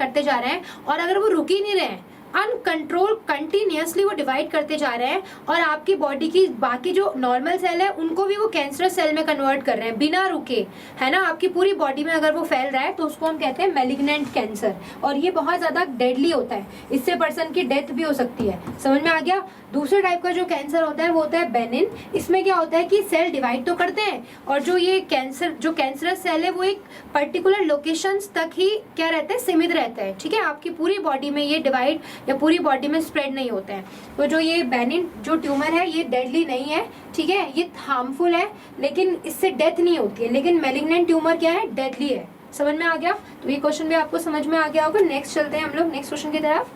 हैं, और अगर वो रुक ही नहीं रहे हैं, अनकंट्रोल कंटिन्यूअसली वो डिवाइड करते जा रहे हैं, और आपकी बॉडी की बाकी जो नॉर्मल सेल है उनको भी वो कैंसरस सेल में कन्वर्ट कर रहे हैं बिना रुके, है ना, आपकी पूरी बॉडी में अगर वो फैल रहा है तो उसको हम कहते हैं मैलिग्नेंट कैंसर। और ये बहुत ज्यादा डेडली होता है, इससे पर्सन की डेथ भी हो सकती है। समझ में आ गया, दूसरे टाइप का जो कैंसर होता है वो होता है बेनिन। इसमें क्या होता है कि सेल डिवाइड तो करते हैं और जो ये कैंसर जो कैंसरस सेल है वो एक पर्टिकुलर लोकेशंस तक ही क्या रहता है, सीमित रहता है। ठीक है, आपकी पूरी बॉडी में ये डिवाइड या पूरी बॉडी में स्प्रेड नहीं होते हैं। तो जो ये बेनिन जो ट्यूमर है ये डेडली नहीं है, ठीक है, ये हार्मफुल है लेकिन इससे डेथ नहीं होती है। लेकिन मैलिग्नेंट ट्यूमर क्या है, डेडली है। समझ में आ गया? तो ये क्वेश्चन भी आपको समझ में आ गया होगा। नेक्स्ट चलते हैं हम लोग नेक्स्ट क्वेश्चन की तरफ।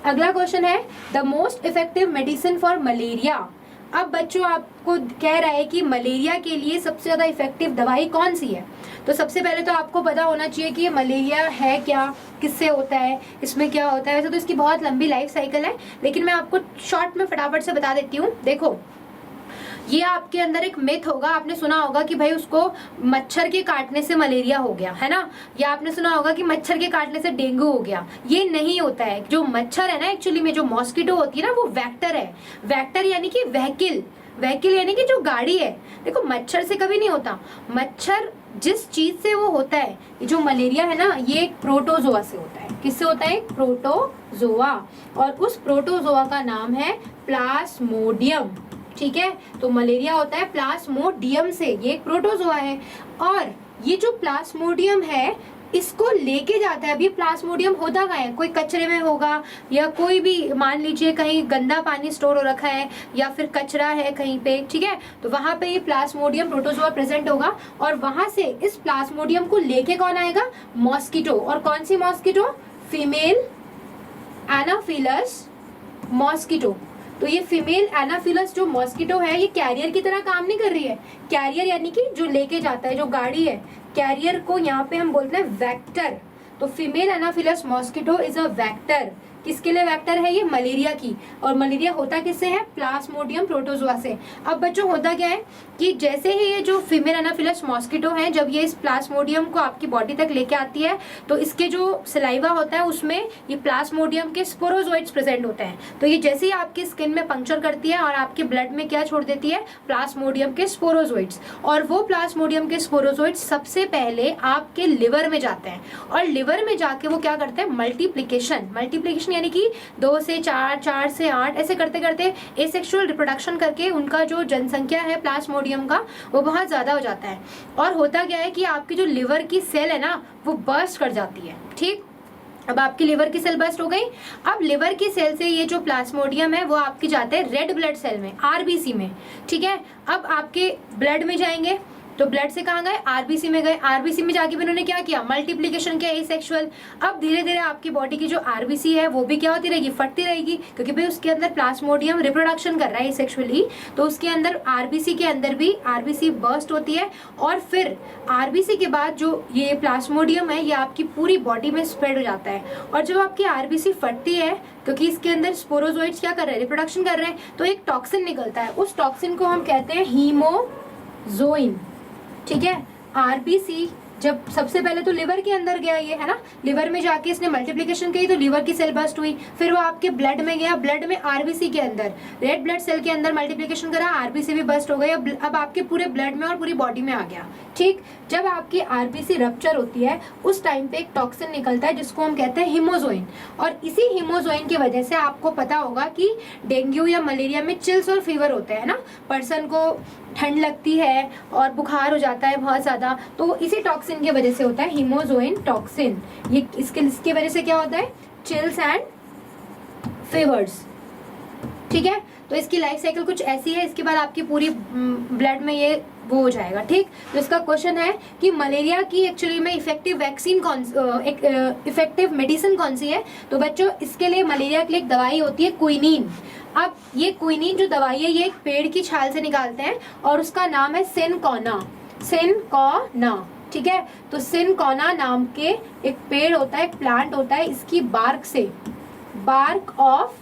अगला क्वेश्चन है the most effective medicine for malaria. अब बच्चों आपको कह रहा है कि मलेरिया के लिए सबसे ज्यादा इफेक्टिव दवाई कौन सी है। तो सबसे पहले तो आपको पता होना चाहिए कि ये मलेरिया है क्या, किससे होता है, इसमें क्या होता है। वैसे तो इसकी बहुत लंबी लाइफ साइकिल है लेकिन मैं आपको शॉर्ट में फटाफट से बता देती हूँ। देखो, ये आपके अंदर एक मिथ होगा, आपने सुना होगा कि भाई उसको मच्छर के काटने से मलेरिया हो गया है ना, या आपने सुना होगा कि मच्छर के काटने से डेंगू हो गया। ये नहीं होता है। जो मच्छर है ना, एक्चुअली में जो मॉस्किटो होती है ना, वो वेक्टर है। वेक्टर यानी कि व्हीकल, व्हीकल यानी कि जो गाड़ी है। देखो, मच्छर से कभी नहीं होता। मच्छर जिस चीज से वो होता है, ये जो मलेरिया है ना, ये एक प्रोटोजोआ से होता है। किससे होता है? प्रोटोजोआ। और उस प्रोटोजोआ का नाम है प्लाज्मोडियम। ठीक है, तो मलेरिया होता है प्लाज्मोडियम से, ये एक प्रोटोजोआ है। और ये जो प्लाज्मोडियम है इसको लेके जाता है। अभी प्लाज्मोडियम होता कहाँ है? कोई कचरे में होगा, या कोई भी मान लीजिए कहीं गंदा पानी स्टोर हो रखा है या फिर कचरा है कहीं पे, ठीक है, तो वहां पे ये प्लाज्मोडियम प्रोटोजोआ प्रेजेंट होगा। और वहां से इस प्लाज्मोडियम को लेके कौन आएगा? मॉस्किटो। और कौन सी मॉस्किटो? Female Anopheles mosquito. तो ये फीमेल एनाफिलस जो मॉस्किटो है ये कैरियर की तरह काम नहीं कर रही है। कैरियर यानी कि जो लेके जाता है, जो गाड़ी है, कैरियर को यहाँ पे हम बोलते हैं वेक्टर। तो female Anopheles mosquito is a vector. किसके लिए वेक्टर है? ये मलेरिया की। और मलेरिया होता किससे है? प्लाज्मोडियम प्रोटोजोआ से। अब बच्चों होता क्या है कि जैसे ही ये जो फीमेल एनाफिलस मॉस्किटो है, जब ये इस प्लाज्मोडियम को आपकी बॉडी तक लेके आती है तो इसके जो सलाइवा होता है उसमें ये प्लाज्मोडियम के स्पोरोजोइड्स प्रेजेंट होते हैं। तो ये जैसे ही आपकी स्किन में पंक्चर करती है और आपके ब्लड में क्या छोड़ देती है? प्लाज्मोडियम के स्पोरोजोइड्स। और वो प्लाज्मोडियम के स्पोरोजोइड्स सबसे पहले आपके लिवर में जाते हैं और लिवर में जाके वो क्या करते हैं? मल्टीप्लिकेशन यानी कि 2 से 4, 4 से 8 ऐसे करते करते एसेक्सुअल रिप्रोडक्शन करके उनका जो जनसंख्या है प्लाज्मोडियम का वो बहुत ज्यादा हो जाता है। और होता क्या है कि आपकी जो लिवर की सेल है ना वो बर्स्ट कर जाती है। ठीक, अब आपकी लिवर की सेल बर्स्ट हो गई। अब लिवर की सेल से ये जो प्लाज्मोडियम है वो आपके जाते हैं रेड ब्लड सेल में, आरबीसी में। ठीक है, अब आपके ब्लड में जाएंगे तो ब्लड से कहाँ गए? आरबीसी में गए। आरबीसी में जाके भी उन्होंने क्या किया? मल्टीप्लिकेशन किया एसेक्सुअल। अब धीरे धीरे आपकी बॉडी की जो आरबीसी है वो भी क्या होती रहेगी? फटती रहेगी, क्योंकि भाई उसके अंदर प्लाज्मोडियम रिप्रोडक्शन कर रहा है एसेक्सुअली। तो उसके अंदर आरबीसी के अंदर भी आरबीसी बर्स्ट होती है और फिर आरबीसी के बाद जो ये प्लाज्मोडियम है ये आपकी पूरी बॉडी में स्प्रेड हो जाता है। और जब आपकी आरबीसी फटती है क्योंकि इसके अंदर स्पोरोजोइड्स क्या कर रहे हैं? रिप्रोडक्शन कर रहे हैं, तो एक टॉक्सिन निकलता है। उस टॉक्सिन को हम कहते हैं हीमोजोइन। ठीक है, आरबीसी जब सबसे पहले तो लिवर के अंदर गया ये, है ना, लिवर में जाके इसने मल्टीप्लिकेशन की तो लिवर की सेल बर्स्ट हुई। फिर वो आपके ब्लड में गया, ब्लड में आरबीसी के अंदर रेड ब्लड सेल के अंदर मल्टीप्लिकेशन करा, आरबीसी भी बर्स्ट हो गई। अब आपके पूरे ब्लड में और पूरी बॉडी में आ गया। ठीक, जब आपकी आरबीसी रप्चर होती है उस टाइम पे एक टॉक्सिन निकलता है जिसको हम कहते हैं हीमोजोइन। और इसी हीमोजोइन की वजह से आपको पता होगा कि डेंगू या मलेरिया में चिल्स और फीवर होते हैं ना, पर्सन को ठंड लगती है और बुखार हो जाता है बहुत ज्यादा, तो इसी टॉक्सिन की वजह से होता है हीमोजोइन टॉक्सिन। ये इसके वजह से क्या होता है? Chills and fevers. ठीक है, तो इसकी लाइफ साइकिल कुछ ऐसी है। इसके बाद आपकी पूरी ब्लड में ये वो हो जाएगा। ठीक, तो इसका क्वेश्चन है कि मलेरिया की एक्चुअली में इफेक्टिव वैक्सीन इफेक्टिव मेडिसिन कौन सी है? तो बच्चों इसके लिए मलेरिया के लिए एक दवाई होती है क्विनीन। अब ये क्विनीन जो दवाई है ये एक पेड़ की छाल से निकालते हैं और उसका नाम है सिनकोना। सिनकोना, ठीक है, तो सिनकोना नाम के एक पेड़ होता है, एक प्लांट होता है, इसकी बार्क से, बार्क ऑफ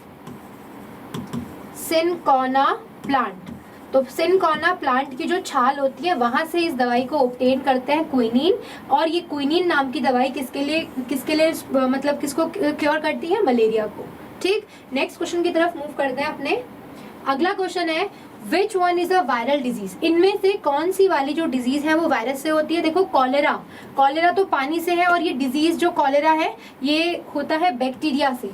सिनकोना प्लांट, तो सिनकोना प्लांट की जो छाल होती है वहां से इस दवाई को ऑब्टेन करते हैं क्विनीन। और ये क्विनीन नाम की दवाई किसके लिए मतलब किसको क्योर करती है? मलेरिया को। ठीक, नेक्स्ट क्वेश्चन की तरफ मूव करते हैं अपने। अगला क्वेश्चन है which one is a viral disease? इनमें से कौन सी वाली जो डिजीज है वो वायरस से होती है? देखो, कॉलेरा, कॉलेरा तो पानी से है और ये डिजीज जो कॉलेरा है ये होता है बैक्टीरिया से।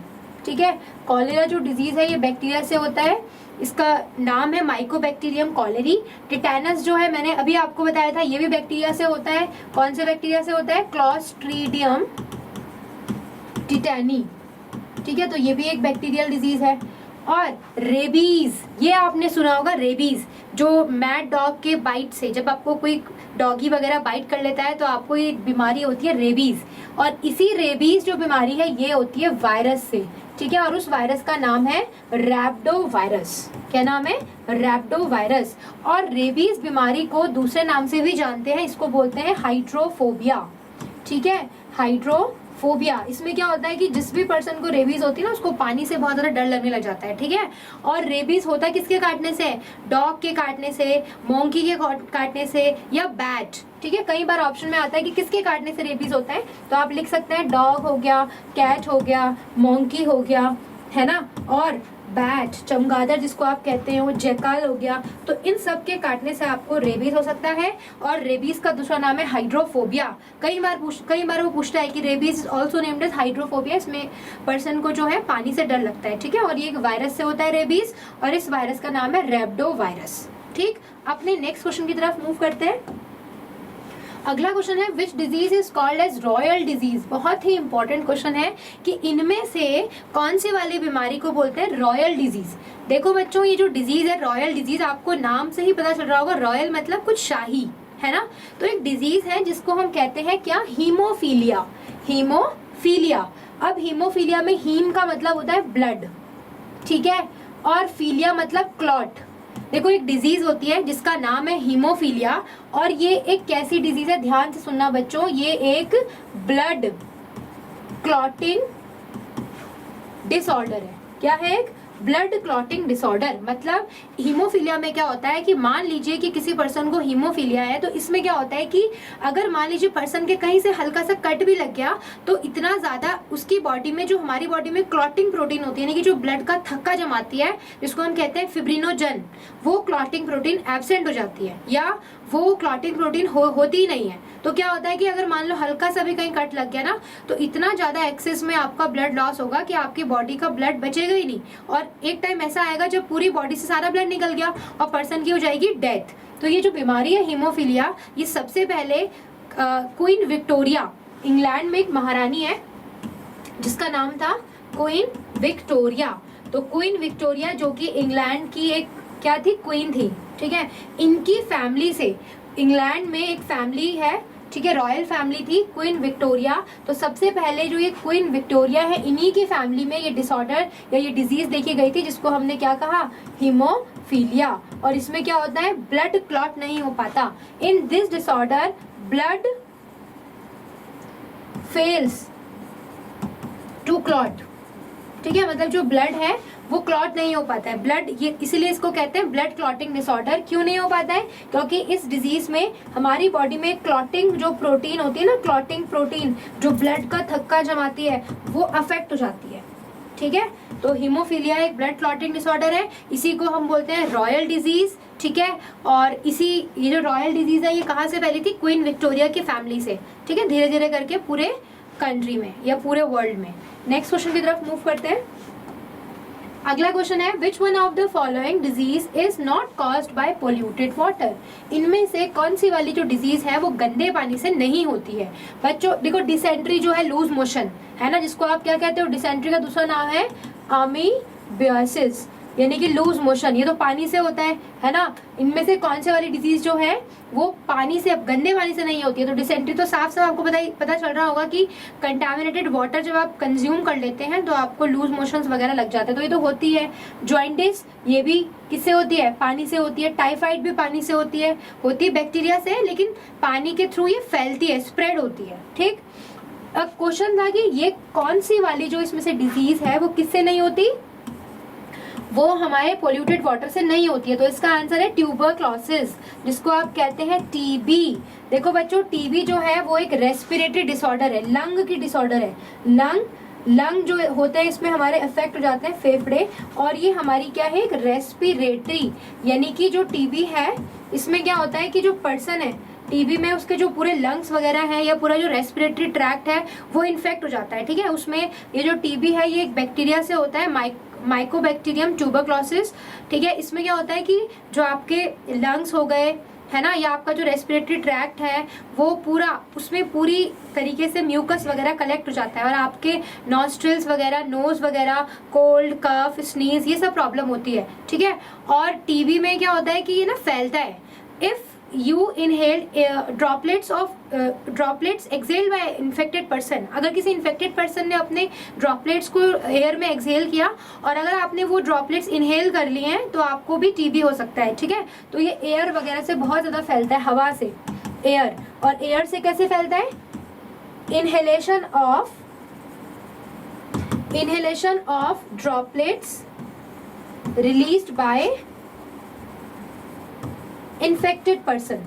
ठीक है। कॉलेरा जो डिजीज है ये बैक्टीरिया से होता है, इसका नाम है माइकोबैक्टीरियम कॉलेरी। टिटेनस जो है मैंने अभी आपको बताया था, ये भी बैक्टीरिया से होता है। कौन से बैक्टीरिया से होता है? क्लॉस्ट्रीडियम टिटेनी, ठीक है। तो ये भी एक बैक्टीरियल डिजीज है। और रेबीज, ये आपने सुना होगा, रेबीज जो मैड डॉग के बाइट से, जब आपको कोई डॉगी वगैरह बाइट कर लेता है तो आपको ये बीमारी होती है रेबीज। और इसी रेबीज जो बीमारी है ये होती है वायरस से, ठीक है। और उस वायरस का नाम है रैप्डो वायरस। क्या नाम है? रैप्डो वायरस। और रेबीज बीमारी को दूसरे नाम से भी जानते हैं, इसको बोलते हैं हाइड्रोफोबिया, ठीक है। हाइड्रोफोबिया। इसमें क्या होता है कि जिस भी पर्सन को रेबीज होती है ना उसको पानी से बहुत ज्यादा डर लगने लग जाता है, ठीक है। और रेबीज होता है किसके काटने से? डॉग के काटने से, मोंकी के काटने से, या बैट, ठीक है। कई बार ऑप्शन में आता है कि किसके काटने से रेबीज होता है, तो आप लिख सकते हैं डॉग हो गया, कैट हो गया, मोंकी हो गया, है ना, और बैट, चमगादड़ जिसको आप कहते हैं, वो जैकाल हो गया। तो इन सब के काटने से आपको रेबीज हो सकता है। और रेबीज का दूसरा नाम है हाइड्रोफोबिया। कई बार वो पूछता है कि rabies also named as hydrophobia. इसमें पर्सन को जो है पानी से डर लगता है, ठीक है। और ये एक वायरस से होता है रेबीज, और इस वायरस का नाम है रैप्डो वायरस, ठीक। अपने नेक्स्ट क्वेश्चन की तरफ मूव करते हैं। अगला क्वेश्चन है which disease is called as royal disease. बहुत ही इंपॉर्टेंट क्वेश्चन है कि इनमें से कौन सी वाली बीमारी को बोलते हैं रॉयल डिजीज। देखो बच्चों, ये जो डिजीज है रॉयल डिजीज, आपको नाम से ही पता चल रहा होगा, रॉयल मतलब कुछ शाही, है ना। तो एक डिजीज है जिसको हम कहते हैं क्या? हीमोफीलिया। हीमोफीलिया। अब हीमोफीलिया में हीम का मतलब होता है ब्लड, ठीक है, और फीलिया मतलब क्लॉट। देखो एक डिजीज होती है जिसका नाम है हीमोफीलिया, और ये एक कैसी डिजीज है, ध्यान से सुनना बच्चों, ये एक ब्लड क्लॉटिंग डिसऑर्डर है। क्या है? एक ब्लड क्लॉटिंग डिसऑर्डर। मतलब हीमोफीलिया में क्या होता है कि मान लीजिए कि किसी पर्सन को हीमोफीलिया है, तो इसमें क्या होता है कि अगर मान लीजिए पर्सन के कहीं से हल्का सा कट भी लग गया तो इतना ज्यादा उसकी बॉडी में, जो हमारी बॉडी में क्लॉटिंग प्रोटीन होती है, यानी कि जो ब्लड का थक्का जमाती है, जिसको हम कहते हैं फिब्रिनोजन, वो क्लॉटिंग प्रोटीन एब्सेंट हो जाती है, या वो क्लॉटिंग प्रोटीन होती ही नहीं है। तो क्या होता है कि अगर मान लो हल्का सा भी कहीं कट लग गया ना, तो इतना ज्यादा एक्सेस में आपका ब्लड लॉस होगा कि आपकी बॉडी का ब्लड बचेगा ही नहीं। और एक टाइम ऐसा आएगा जब पूरी बॉडी से सारा ब्लड निकल गया और पर्सन की हो जाएगी डेथ। तो ये जो बीमारी है हीमोफीलिया, ये सबसे पहले क्वीन विक्टोरिया, इंग्लैंड में एक महारानी है जिसका नाम था क्वीन विक्टोरिया। तो क्वीन विक्टोरिया जो कि इंग्लैंड की एक क्या थी? क्वीन थी, ठीक है। इनकी फैमिली से, इंग्लैंड में एक फैमिली है, ठीक है, रॉयल फैमिली थी क्वीन विक्टोरिया। तो सबसे पहले जो ये क्वीन विक्टोरिया है, इन्हीं की फैमिली में ये डिसऑर्डर या ये डिजीज देखी गई थी, जिसको हमने क्या कहा? हीमोफीलिया। और इसमें क्या होता है? ब्लड क्लॉट नहीं हो पाता। In this disorder blood fails to clot, ठीक है। मतलब जो ब्लड है वो क्लॉट नहीं हो पाता है, ब्लड, ये इसीलिए इसको कहते हैं ब्लड क्लॉटिंग डिसऑर्डर। क्यों नहीं हो पाता है? क्योंकि इस डिजीज में हमारी बॉडी में क्लॉटिंग जो प्रोटीन होती है ना, क्लॉटिंग प्रोटीन जो ब्लड का थक्का जमाती है, वो अफेक्ट हो जाती है, ठीक है। तो हीमोफीलिया एक ब्लड क्लॉटिंग डिसऑर्डर है, इसी को हम बोलते हैं रॉयल डिजीज, ठीक है। और ये जो रॉयल डिजीज है ये कहाँ से फैली थी? क्वीन विक्टोरिया की फैमिली से, ठीक है। धीरे धीरे करके पूरे कंट्री में या पूरे वर्ल्ड में। नेक्स्ट क्वेश्चन की तरफ मूव करते हैं। अगला क्वेश्चन है which one of the following disease is not caused by polluted water. इनमें से कौन सी वाली जो डिजीज है वो गंदे पानी से नहीं होती है। बच्चों देखो, डिसेंट्री जो है, लूज मोशन है ना, जिसको आप क्या कहते हो? डिसेंट्री का दूसरा नाम है अमीबियासिस, यानी कि लूज मोशन। ये तो पानी से होता है ना। इनमें से कौन सी वाली डिजीज जो है वो पानी से, गंदे पानी से नहीं होती है। तो डिसेंट्री तो साफ साफ आपको पता चल रहा होगा कि कंटामिनेटेड वाटर जब आप कंज्यूम कर लेते हैं तो आपको लूज मोशंस वगैरह लग जाते हैं, तो ये तो होती है। जॉइंटिस, ये भी किससे होती है? पानी से होती है। टाइफाइड भी पानी से होती है बैक्टीरिया से, लेकिन पानी के थ्रू ये फैलती है, स्प्रेड होती है, ठीक। अब क्वेश्चन था कि ये कौन सी वाली जो इसमें से डिजीज है वो किससे नहीं होती? वो हमारे पोल्यूटेड वाटर से नहीं होती है। तो इसका आंसर है ट्यूबरक्लोसिस, जिसको आप कहते हैं टीबी। देखो बच्चों, टीबी जो है वो एक रेस्पिरेटरी डिसऑर्डर है, लंग की डिसऑर्डर है। लंग जो होते हैं इसमें हमारे अफेक्ट हो जाते हैं, फेफड़े, और ये हमारी क्या है? एक रेस्पिरेटरी, यानी कि जो टीबी है इसमें क्या होता है कि जो पर्सन है टीबी में उसके जो पूरे लंग्स वगैरह हैं या पूरा जो रेस्पिरेटरी ट्रैक्ट है वो इन्फेक्ट हो जाता है, ठीक है। उसमें ये जो टीबी है ये एक बैक्टीरिया से होता है, माइकोबैक्टीरियम ट्यूबरक्लोसिस, ठीक है। इसमें क्या होता है कि जो आपके लंग्स हो गए है ना, या आपका जो रेस्पिरेटरी ट्रैक्ट है वो पूरा, उसमें पूरी तरीके से म्यूकस वगैरह कलेक्ट हो जाता है और आपके नॉस्ट्रिल्स वगैरह, नोज वगैरह, कोल्ड, कफ, स्नीज, ये सब प्रॉब्लम होती है, ठीक है। और टीबी में क्या होता है कि ये ना फैलता है। If you inhaled droplets exhaled by infected person, अगर किसी इन्फेक्टेड पर्सन ने अपने ड्रॉपलेट्स को एयर में एक्सेल किया और अगर आपने वो ड्रॉपलेट्स इनहेल कर लिए हैं तो आपको भी टीबी हो सकता है, ठीक है। तो ये एयर वगैरह से बहुत ज़्यादा फैलता है, हवा से, एयर। और एयर से कैसे फैलता है? Inhalation of droplets released by infected person.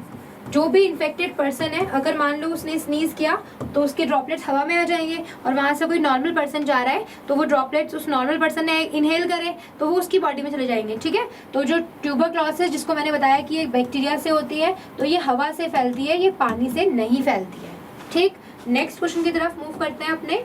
जो भी इन्फेक्टेड पर्सन है, अगर मान लो उसने स्नीज किया तो उसके ड्रॉपलेट्स हवा में आ जाएंगे और वहां से कोई नॉर्मल पर्सन जा रहा है तो वो ड्रॉपलेट्स उस नॉर्मल पर्सन ने इनहेल करे तो वो उसकी बॉडी में चले जाएंगे, ठीक है। तो जो ट्यूबरक्लोसिस जिसको मैंने बताया कि ये बैक्टीरिया से होती है, तो ये हवा से फैलती है, ये पानी से नहीं फैलती है, ठीक। नेक्स्ट क्वेश्चन की तरफ मूव करते हैं अपने।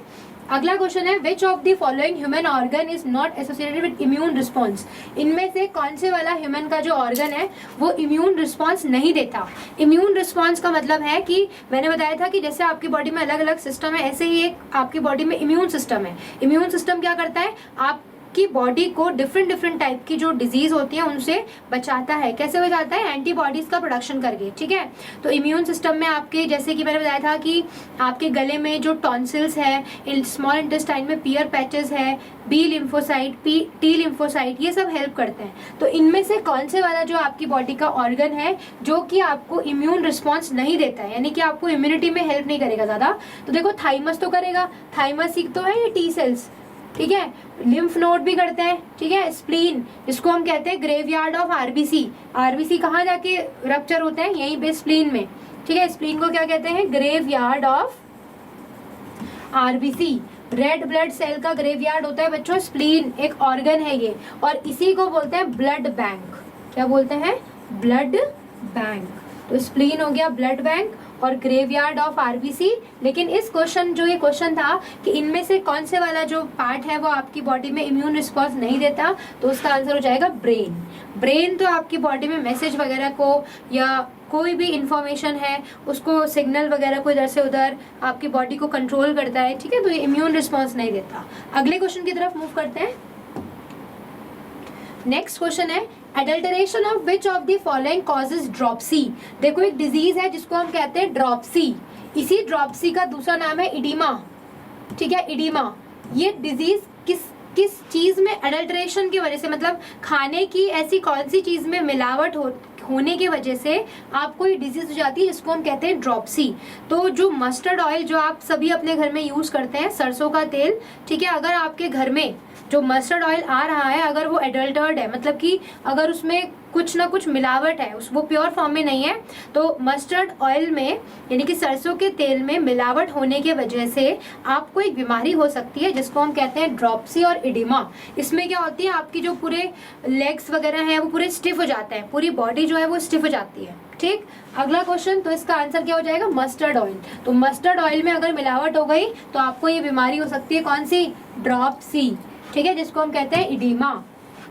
अगला क्वेश्चन है, which of the following human organ is not associated with immune response. इनमें से कौन से वाला ह्यूमन का जो ऑर्गन है वो इम्यून रिस्पॉन्स नहीं देता। इम्यून रिस्पॉन्स का मतलब है कि मैंने बताया था कि जैसे आपकी बॉडी में अलग अलग सिस्टम है, ऐसे ही एक आपकी बॉडी में इम्यून सिस्टम है। इम्यून सिस्टम क्या करता है? आपकी बॉडी को डिफरेंट टाइप की जो डिजीज होती है उनसे बचाता है। कैसे बचाता है? एंटीबॉडीज का प्रोडक्शन करके, ठीक है। तो इम्यून सिस्टम में आपके, जैसे कि मैंने बताया था कि आपके गले में जो टॉन्सिल्स है, स्मॉल इंटेस्टाइन में पियर पैचेस है, बी लिम्फोसाइट, टी लिम्फोसाइट, ये सब हेल्प करते हैं। तो इनमें से कौन से वाला जो आपकी बॉडी का ऑर्गन है जो कि आपको इम्यून रिस्पॉन्स नहीं देता है, यानी कि आपको इम्यूनिटी में हेल्प नहीं करेगा ज्यादा? तो देखो, थाइमस तो करेगा, थाइमस ही तो है ये टी सेल्स, ठीक है। लिम्फ नोड भी करते हैं, ठीक है। स्प्लीन, जिसको हम कहते हैं ग्रेवयार्ड ऑफ आरबीसी। आरबीसी कहाँ जाके रप्चर होते हैं? यहीं पे स्प्लीन में, ठीक है। स्प्लीन को क्या कहते हैं? Graveyard of RBC. Red blood cell का ग्रेवयार्ड होता है बच्चों स्प्लीन, एक ऑर्गन है ये, और इसी को बोलते हैं ब्लड बैंक। क्या बोलते हैं? Blood bank. तो स्प्लीन हो गया ब्लड बैंक और ग्रेवयार्ड ऑफ आरबीसी। लेकिन इस क्वेश्चन, जो ये क्वेश्चन था कि इनमें से कौन से वाला जो पार्ट है वो आपकी बॉडी में इम्यून रिस्पॉन्स नहीं देता, तो उसका आंसर हो जाएगा ब्रेन। ब्रेन तो आपकी बॉडी में मैसेज वगैरह को या कोई भी इंफॉर्मेशन है उसको, सिग्नल वगैरह को इधर से उधर आपकी बॉडी को कंट्रोल करता है, ठीक है। तो ये इम्यून रिस्पॉन्स नहीं देता। अगले क्वेश्चन की तरफ मूव करते हैं। नेक्स्ट क्वेश्चन है, adulteration of which of the following causes dropsy. देखो, एक डिजीज है जिसको हम कहते हैं ड्रॉप्सी। इसी ड्रॉप्सी का दूसरा नाम है इडीमा, ठीक है, इडीमा। ये डिजीज किस चीज में एडल्टरेशन की वजह से, मतलब खाने की ऐसी कौन सी चीज में मिलावट होने की वजह से आपको ये डिजीज हो जाती है, जिसको हम कहते हैं ड्रॉप्सी। तो जो मस्टर्ड ऑयल जो आप सभी अपने घर में यूज करते हैं, सरसों का तेल, ठीक है, अगर आपके घर में जो मस्टर्ड ऑयल आ रहा है अगर वो एडल्टर्ड है, मतलब कि अगर उसमें कुछ ना कुछ मिलावट है, वो प्योर फॉर्म में नहीं है, तो मस्टर्ड ऑयल में यानी कि सरसों के तेल में मिलावट होने के वजह से आपको एक बीमारी हो सकती है जिसको हम कहते हैं ड्रॉप्सी और इडिमा। इसमें क्या होती है, आपकी जो पूरे लेग्स वगैरह हैं वो पूरे स्टिफ हो जाते हैं, पूरी बॉडी जो है वो स्टिफ हो जाती है, ठीक। अगला क्वेश्चन, तो इसका आंसर क्या हो जाएगा? Mustard oil. तो मस्टर्ड ऑयल में अगर मिलावट हो गई तो आपको ये बीमारी हो सकती है, कौन सी? ड्रॉप्सी, ठीक है, जिसको हम कहते हैं इडीमा।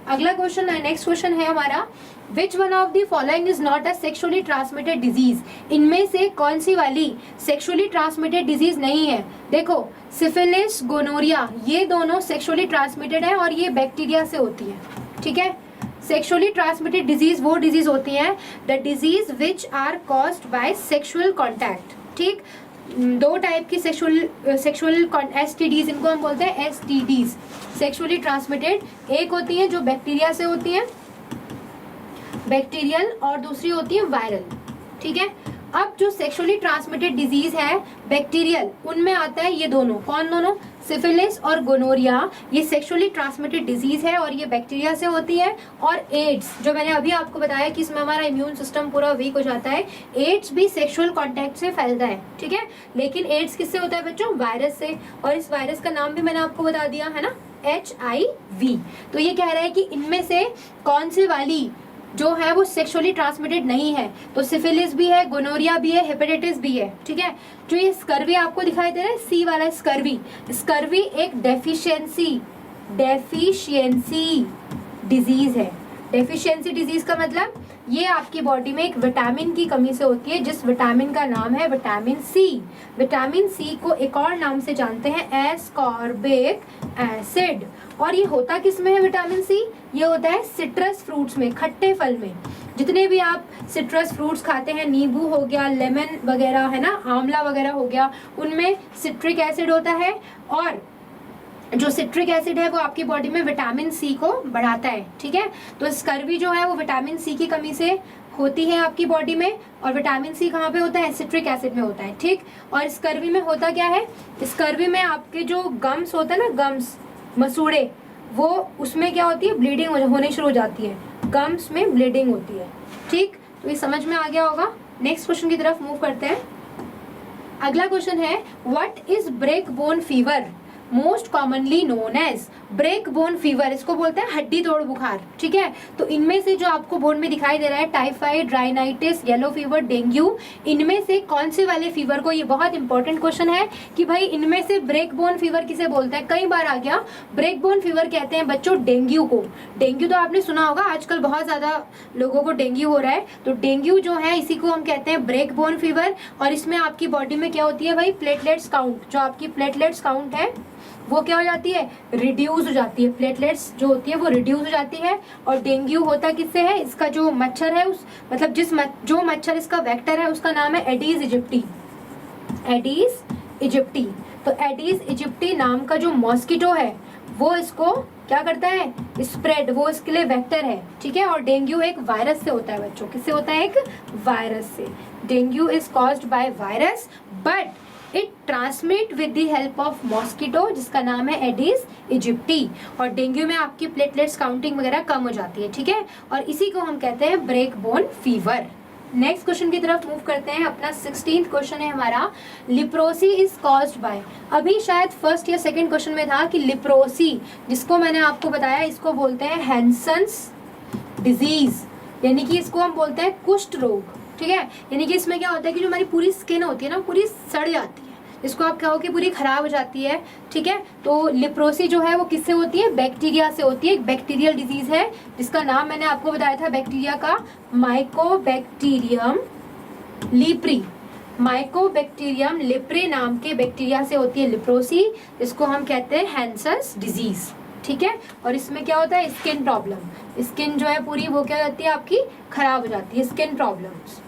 अगला क्वेश्चन है, नेक्स्ट क्वेश्चन है हमारा, which one of the following is not a sexually transmitted disease. इनमें से कौन सी वाली सेक्सुअली ट्रांसमिटेड डिजीज नहीं है? देखो, सिफिलिस, गोनोरिया, ये दोनों सेक्सुअली ट्रांसमिटेड है और ये बैक्टीरिया से होती है, ठीक है। सेक्सुअली ट्रांसमिटेड डिजीज वो डिजीज होती हैं the disease which are caused by sexual contact, ठीक। दो टाइप की सेक्सुअल एसटीडीज, इनको हम बोलते हैं एसटीडीज, सेक्सुअली ट्रांसमिटेड। एक होती है जो बैक्टीरिया से होती है, बैक्टीरियल, और दूसरी होती है वायरल, ठीक है। अब जो सेक्सुअली ट्रांसमिटेड डिजीज है बैक्टीरियल, उनमें आता है ये दोनों। कौन दोनों? सिफिलिस और गोनोरिया, ये सेक्सुअली ट्रांसमिटेड डिजीज है और ये बैक्टीरिया से होती है। और एड्स, जो मैंने अभी आपको बताया कि इसमें हमारा इम्यून सिस्टम पूरा वीक हो जाता है, एड्स भी सेक्सुअल कांटेक्ट से फैलता है, ठीक है। लेकिन एड्स किससे होता है बच्चों? वायरस से। और इस वायरस का नाम भी मैंने आपको बता दिया है ना, HIV। तो ये कह रहा है कि इनमें से कौन सी वाली जो है वो सेक्सुअली ट्रांसमिटेड नहीं है। तो सिफिलिस भी है, गोनोरिया भी है, हेपेटाइटिस भी है, ठीक है। जो ये स्कर्वी आपको दिखाई दे रहा है, सी वाला स्कर्वी, स्कर्वी एक डेफिशिएंसी डिजीज है। डेफिशिएंसी डिजीज का मतलब ये आपकी बॉडी में एक विटामिन की कमी से होती है, जिस विटामिन का नाम है विटामिन सी। विटामिन सी को एक और नाम से जानते हैं एस्कॉर्बिक एसिड। और ये होता किस में है विटामिन सी? ये होता है सिट्रस फ्रूट्स में, खट्टे फल में। जितने भी आप सिट्रस फ्रूट्स खाते हैं, नींबू हो गया, लेमन वगैरह है ना, आंवला वगैरह हो गया, उनमें सिट्रिक एसिड होता है। और जो सिट्रिक एसिड है वो आपकी बॉडी में विटामिन सी को बढ़ाता है, ठीक है। तो स्कर्वी जो है वो विटामिन सी की कमी से होती है आपकी बॉडी में। और विटामिन सी कहाँ पे होता है? सिट्रिक एसिड में होता है, ठीक। और स्कर्वी में होता क्या है? स्कर्वी में आपके जो गम्स होता है ना, गम्स, मसूड़े, वो उसमें क्या होती है? ब्लीडिंग होने शुरू हो जाती है, गम्स में ब्लीडिंग होती है, ठीक। तो ये समझ में आ गया होगा। नेक्स्ट क्वेश्चन की तरफ मूव करते हैं। अगला क्वेश्चन है, what is break bone fever most commonly known as? Break bone fever, इसको बोलते हैं हड्डी तोड़ बुखार, ठीक है। तो इनमें से जो आपको बोर्ड में दिखाई दे रहा है, typhoid, rhinitis, yellow fever, dengue, इनमें से कौन से वाले फीवर को, ये बहुत इंपॉर्टेंट क्वेश्चन है कि भाई इनमें से ब्रेक बोन फीवर किसे बोलते हैं? कई बार आ गया, ब्रेक बोन फीवर कहते हैं बच्चों डेंगू को। डेंगू तो आपने सुना होगा, आजकल बहुत ज्यादा लोगों को डेंगू हो रहा है। तो डेंगू जो है इसी को हम कहते हैं ब्रेक बोन फीवर। और इसमें आपकी बॉडी में क्या होती है भाई? प्लेटलेट्स काउंट, जो आपकी प्लेटलेट्स काउंट है वो क्या हो जाती है? रिड्यूस हो जाती है। प्लेटलेट्स जो होती है वो रिड्यूस हो जाती है। और डेंगू होता किससे है? इसका जो मच्छर है, उस मतलब जो मच्छर इसका वेक्टर है उसका नाम है एडीज इजिप्टी। एडीज इजिप्टी। तो एडीज इजिप्टी नाम का जो मॉस्किटो है वो इसको क्या करता है? स्प्रेड, वो इसके लिए वेक्टर है, ठीक है। और डेंगू एक वायरस से होता है बच्चों। किससे होता है? एक वायरस से। Dengue is caused by virus but it transmit with the help of mosquito, जिसका नाम है एडीज इजिप्टी। और डेंगू में आपकी प्लेटलेट्स काउंटिंग वगैरह कम हो जाती है, ठीक है। और इसी को हम कहते हैं break bone fever. Next question की तरफ मूव करते हैं। अपना 16th क्वेश्चन है हमारा, लिप्रोसी इज कॉज्ड बाय। अभी शायद फर्स्ट या सेकंड क्वेश्चन में था कि लिप्रोसी, जिसको मैंने आपको बताया, इसको बोलते हैं हैंसन्स डिजीज, यानी कि इसको हम बोलते हैं कुष्ठ रोग, ठीक है। यानी कि इसमें क्या होता है कि जो हमारी पूरी स्किन होती है ना, पूरी सड़ जाती है, जिसको आप कहो कि पूरी खराब हो जाती है, ठीक है। तो लिप्रोसी जो है वो किससे होती है? बैक्टीरिया से होती है। एक बैक्टीरियल डिजीज है जिसका नाम मैंने आपको बताया था बैक्टीरिया का, माइकोबैक्टीरियम लीप्री। माइकोबैक्टीरियम लिप्रे नाम के बैक्टीरिया से होती है लिप्रोसी, जिसको हम कहते हैं हैंसन्स डिजीज, ठीक है। और इसमें क्या होता है? स्किन प्रॉब्लम, स्किन जो है पूरी वो क्या होती है आपकी? खराब हो जाती है, स्किन प्रॉब्लम्स।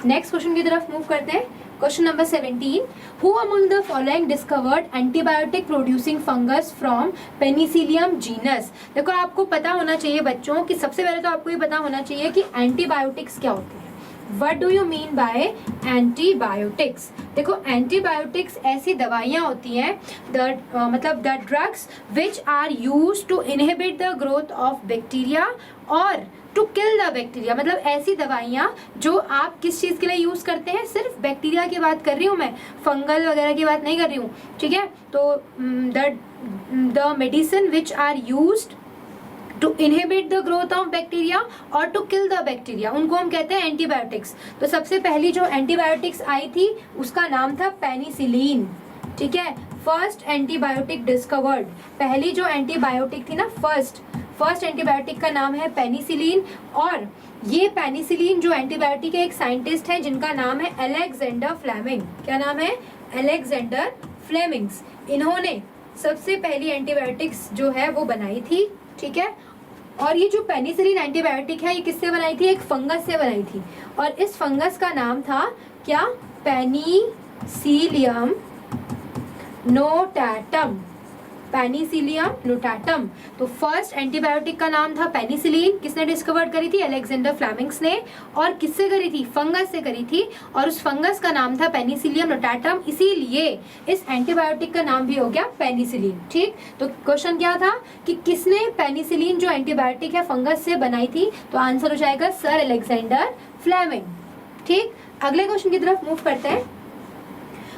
नेक्स्ट क्वेश्चन की तरफ मूव करते हैं। Question number 17, who among the following discovered antibiotic producing fungus from Penicillium genus? देखो आपको पता होना चाहिए बच्चों कि सबसे पहले तो आपको ये पता होना चाहिए कि एंटीबायोटिक्स क्या होते हैं। What do you mean by antibiotics? देखो एंटीबायोटिक्स ऐसी दवाइयाँ होती हैं, मतलब the drugs which are use to inhibit the growth of bacteria और टू किल द बैक्टीरिया। मतलब ऐसी दवाइयाँ जो आप किस चीज़ के लिए यूज़ करते हैं? सिर्फ बैक्टीरिया की बात कर रही हूँ मैं, फंगल वगैरह की बात नहीं कर रही हूँ, ठीक है। तो the medicine which are used to inhibit the growth of bacteria और टू किल द बैक्टीरिया, उनको हम कहते हैं एंटीबायोटिक्स। तो सबसे पहली जो एंटीबायोटिक्स आई थी उसका नाम था पेनिसिलिन, ठीक है। फर्स्ट एंटीबायोटिक डिस्कवर्ड, पहली जो एंटीबायोटिक थी ना, फर्स्ट एंटीबायोटिक का नाम है पेनिसिलिन। और ये पेनिसिलिन जो एंटीबायोटिक है, एक साइंटिस्ट है जिनका नाम है अलेक्जेंडर फ्लेमिंग। क्या नाम है? Alexander Fleming's. इन्होंने सबसे पहली एंटीबायोटिक्स जो है वो बनाई थी, ठीक है। और ये जो पेनिसिलिन एंटीबायोटिक है ये किससे बनाई थी? एक फंगस से बनाई थी। और इस फंगस का नाम था क्या? Penicillium notatum. Penicillium notatum. तो फर्स्ट एंटीबायोटिक का नाम था पेनिसिलिन। किसने डिस्कवर करी थी? अलेक्जेंडर फ्लेमिंग्स ने। और किससे करी थी? फंगस से करी थी। और उस फंगस का नाम था पेनिसिलियम नोटाटम, इसीलिए इस एंटीबायोटिक का नाम भी हो गया पेनिसिलिन, ठीक। तो क्वेश्चन क्या था कि किसने पेनिसिलिन जो एंटीबायोटिक है फंगस से बनाई थी? तो आंसर हो जाएगा सर अलेक्जेंडर फ्लेमिंग, ठीक। अगले क्वेश्चन की तरफ मूव करते हैं।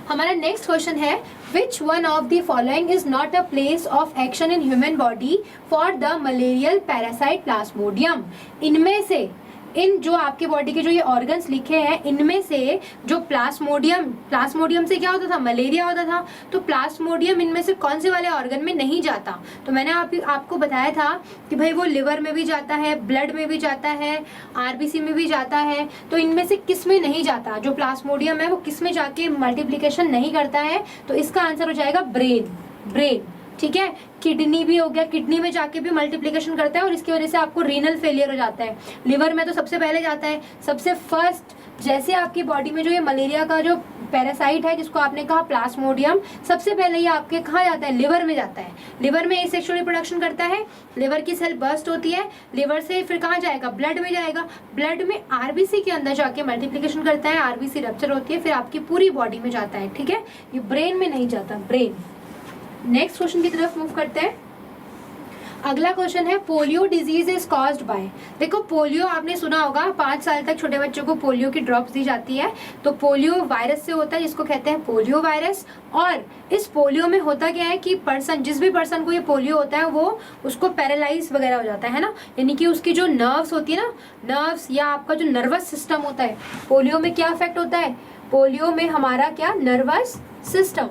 हमारा नेक्स्ट क्वेश्चन है which one of the following is not a place of action in human body for the malarial parasite Plasmodium. इनमें से इन जो आपके बॉडी के जो ये ऑर्गन्स लिखे हैं इनमें से जो प्लाज्मोडियम से क्या होता था, मलेरिया होता था, तो प्लाज्मोडियम इनमें से कौन से वाले ऑर्गन में नहीं जाता। तो मैंने आपको बताया था कि भाई वो लिवर में भी जाता है, ब्लड में भी जाता है, आरबीसी में भी जाता है। तो इनमें से किस में नहीं जाता, जो प्लाज्मोडियम है वो किस में जाके मल्टीप्लीकेशन नहीं करता है, तो इसका आंसर हो जाएगा ब्रेन। ठीक है, किडनी भी हो गया, किडनी में जाके भी मल्टीप्लिकेशन करता है और इसकी वजह से आपको रीनल फेलियर हो जाता है। लिवर में तो सबसे पहले जाता है, सबसे फर्स्ट जैसे आपकी बॉडी में जो ये मलेरिया का जो पैरासाइट है जिसको आपने कहा प्लाज्मोडियम, सबसे पहले ये आपके कहाँ जाता है, लिवर में जाता है। लिवर में एसेक्सुअल रिप्रोडक्शन करता है, लिवर की सेल बर्स्ट होती है, लिवर से फिर कहाँ जाएगा, ब्लड में जाएगा, ब्लड में आरबीसी के अंदर जाके मल्टीप्लिकेशन करता है, आरबीसी रप्चर होती है, फिर आपकी पूरी बॉडी में जाता है। ठीक है, ये ब्रेन में नहीं जाता, ब्रेन। नेक्स्ट क्वेश्चन की तरफ मूव करते हैं। अगला क्वेश्चन है polio disease is caused bye. देखो पोलियो आपने सुना होगा, 5 साल तक छोटे बच्चों को पोलियो की ड्रॉप्स दी जाती है, तो पोलियो वायरस से होता है जिसको कहते हैं पोलियो वायरस। और इस पोलियो में होता क्या है कि जिस भी पर्सन को ये पोलियो होता है वो उसको पैरालाइज वगैरह हो जाता है ना, यानी कि उसकी जो नर्व्स होती है ना, नर्व्स या आपका जो नर्वस सिस्टम होता है, पोलियो में क्या अफेक्ट होता है, पोलियो में हमारा क्या, नर्वस सिस्टम।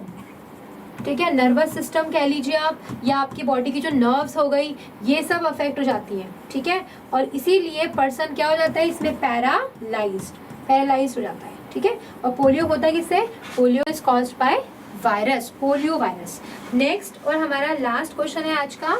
ठीक है, नर्वस सिस्टम कह लीजिए आप, या आपकी बॉडी की जो नर्व्स हो गई ये सब अफेक्ट हो जाती हैं। ठीक है, और इसीलिए पर्सन क्या हो जाता है, इसमें पैरालाइज्ड हो जाता है। ठीक है, और पोलियो होता है किससे, polio is caused by virus, polio virus. Next और हमारा लास्ट क्वेश्चन है आज का,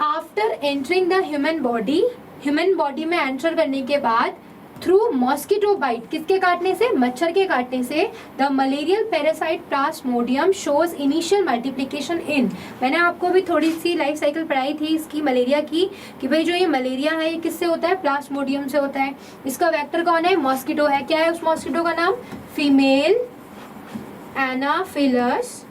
after entering the human body में एंटर करने के बाद थ्रू मॉस्किटो बाइट, किसके काटने से, मच्छर के काटने से, the malarial parasite plasmodium shows initial multiplication in. मैंने आपको भी थोड़ी सी लाइफ साइकिल पढ़ाई थी इसकी मलेरिया की, कि भाई जो ये मलेरिया है ये किससे होता है, प्लाज्मोडियम से होता है। इसका वेक्टर कौन है, मॉस्किटो है। क्या है उस मॉस्किटो का नाम, फीमेल एनाफिलस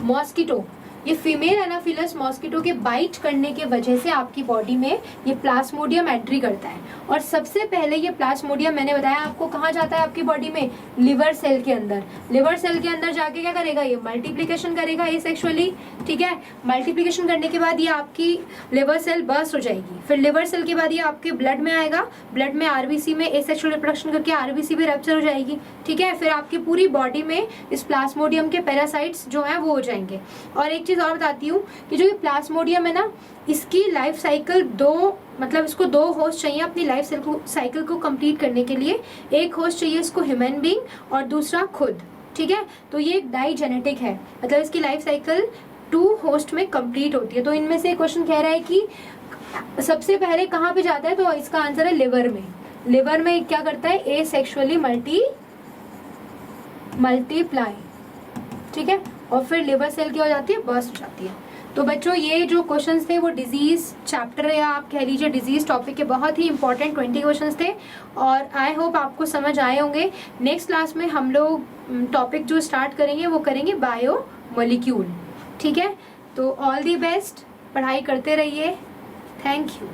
मॉस्किटो। ये फीमेल एनाफिलस मॉस्किटो के बाइट करने के वजह से आपकी बॉडी में ये प्लाज्मोडियम एंट्री करता है। और सबसे पहले ये प्लाज्मोडियम मैंने बताया आपको कहाँ जाता है आपकी बॉडी में, लिवर सेल के अंदर। लिवर सेल के अंदर जाके क्या करेगा, ये मल्टीप्लिकेशन करेगा एसेक्सुअली। ठीक है, मल्टीप्लिकेशन करने के बाद ये आपकी लिवर सेल बर्स्ट हो जाएगी, फिर लिवर सेल के बाद ये आपके ब्लड में आएगा, ब्लड में आरबीसी में एसेक्सुअल रिप्रोडक्शन करके आरबीसी भी रप्चर हो जाएगी। ठीक है, फिर आपकी पूरी बॉडी में इस प्लाज्मोडियम के पैरासाइट्स जो है वो हो जाएंगे। और एक चीज़ और बताती हूँ कि जो ये प्लाज्मोडियम है ना, इसकी लाइफ साइकिल इसको 2 होस्ट चाहिए अपनी लाइफ साइकिल को कंप्लीट करने के लिए। एक होस्ट चाहिए इसको ह्यूमन बीइंग और दूसरा खुद। ठीक है, तो ये एक डाइजेनेटिक है, मतलब इसकी लाइफ साइकिल 2 होस्ट में कंप्लीट होती है। तो इनमें से क्वेश्चन कह रहा है कि सबसे पहले कहाँ पे जाता है, तो इसका आंसर है लिवर में। लिवर में क्या करता है, एसेक्सुअली मल्टीप्लाई। ठीक है, और फिर लिवर सेल क्या हो जाती है, बर्स्ट हो जाती है। तो बच्चों ये जो क्वेश्चंस थे वो डिजीज़ चैप्टर या आप कह लीजिए डिजीज़ टॉपिक के बहुत ही इंपॉर्टेंट 20 क्वेश्चंस थे और आई होप आपको समझ आए होंगे। नेक्स्ट क्लास में हम लोग टॉपिक जो स्टार्ट करेंगे वो करेंगे बायो मॉलिक्यूल। ठीक है, तो ऑल दी बेस्ट, पढ़ाई करते रहिए। Thank you.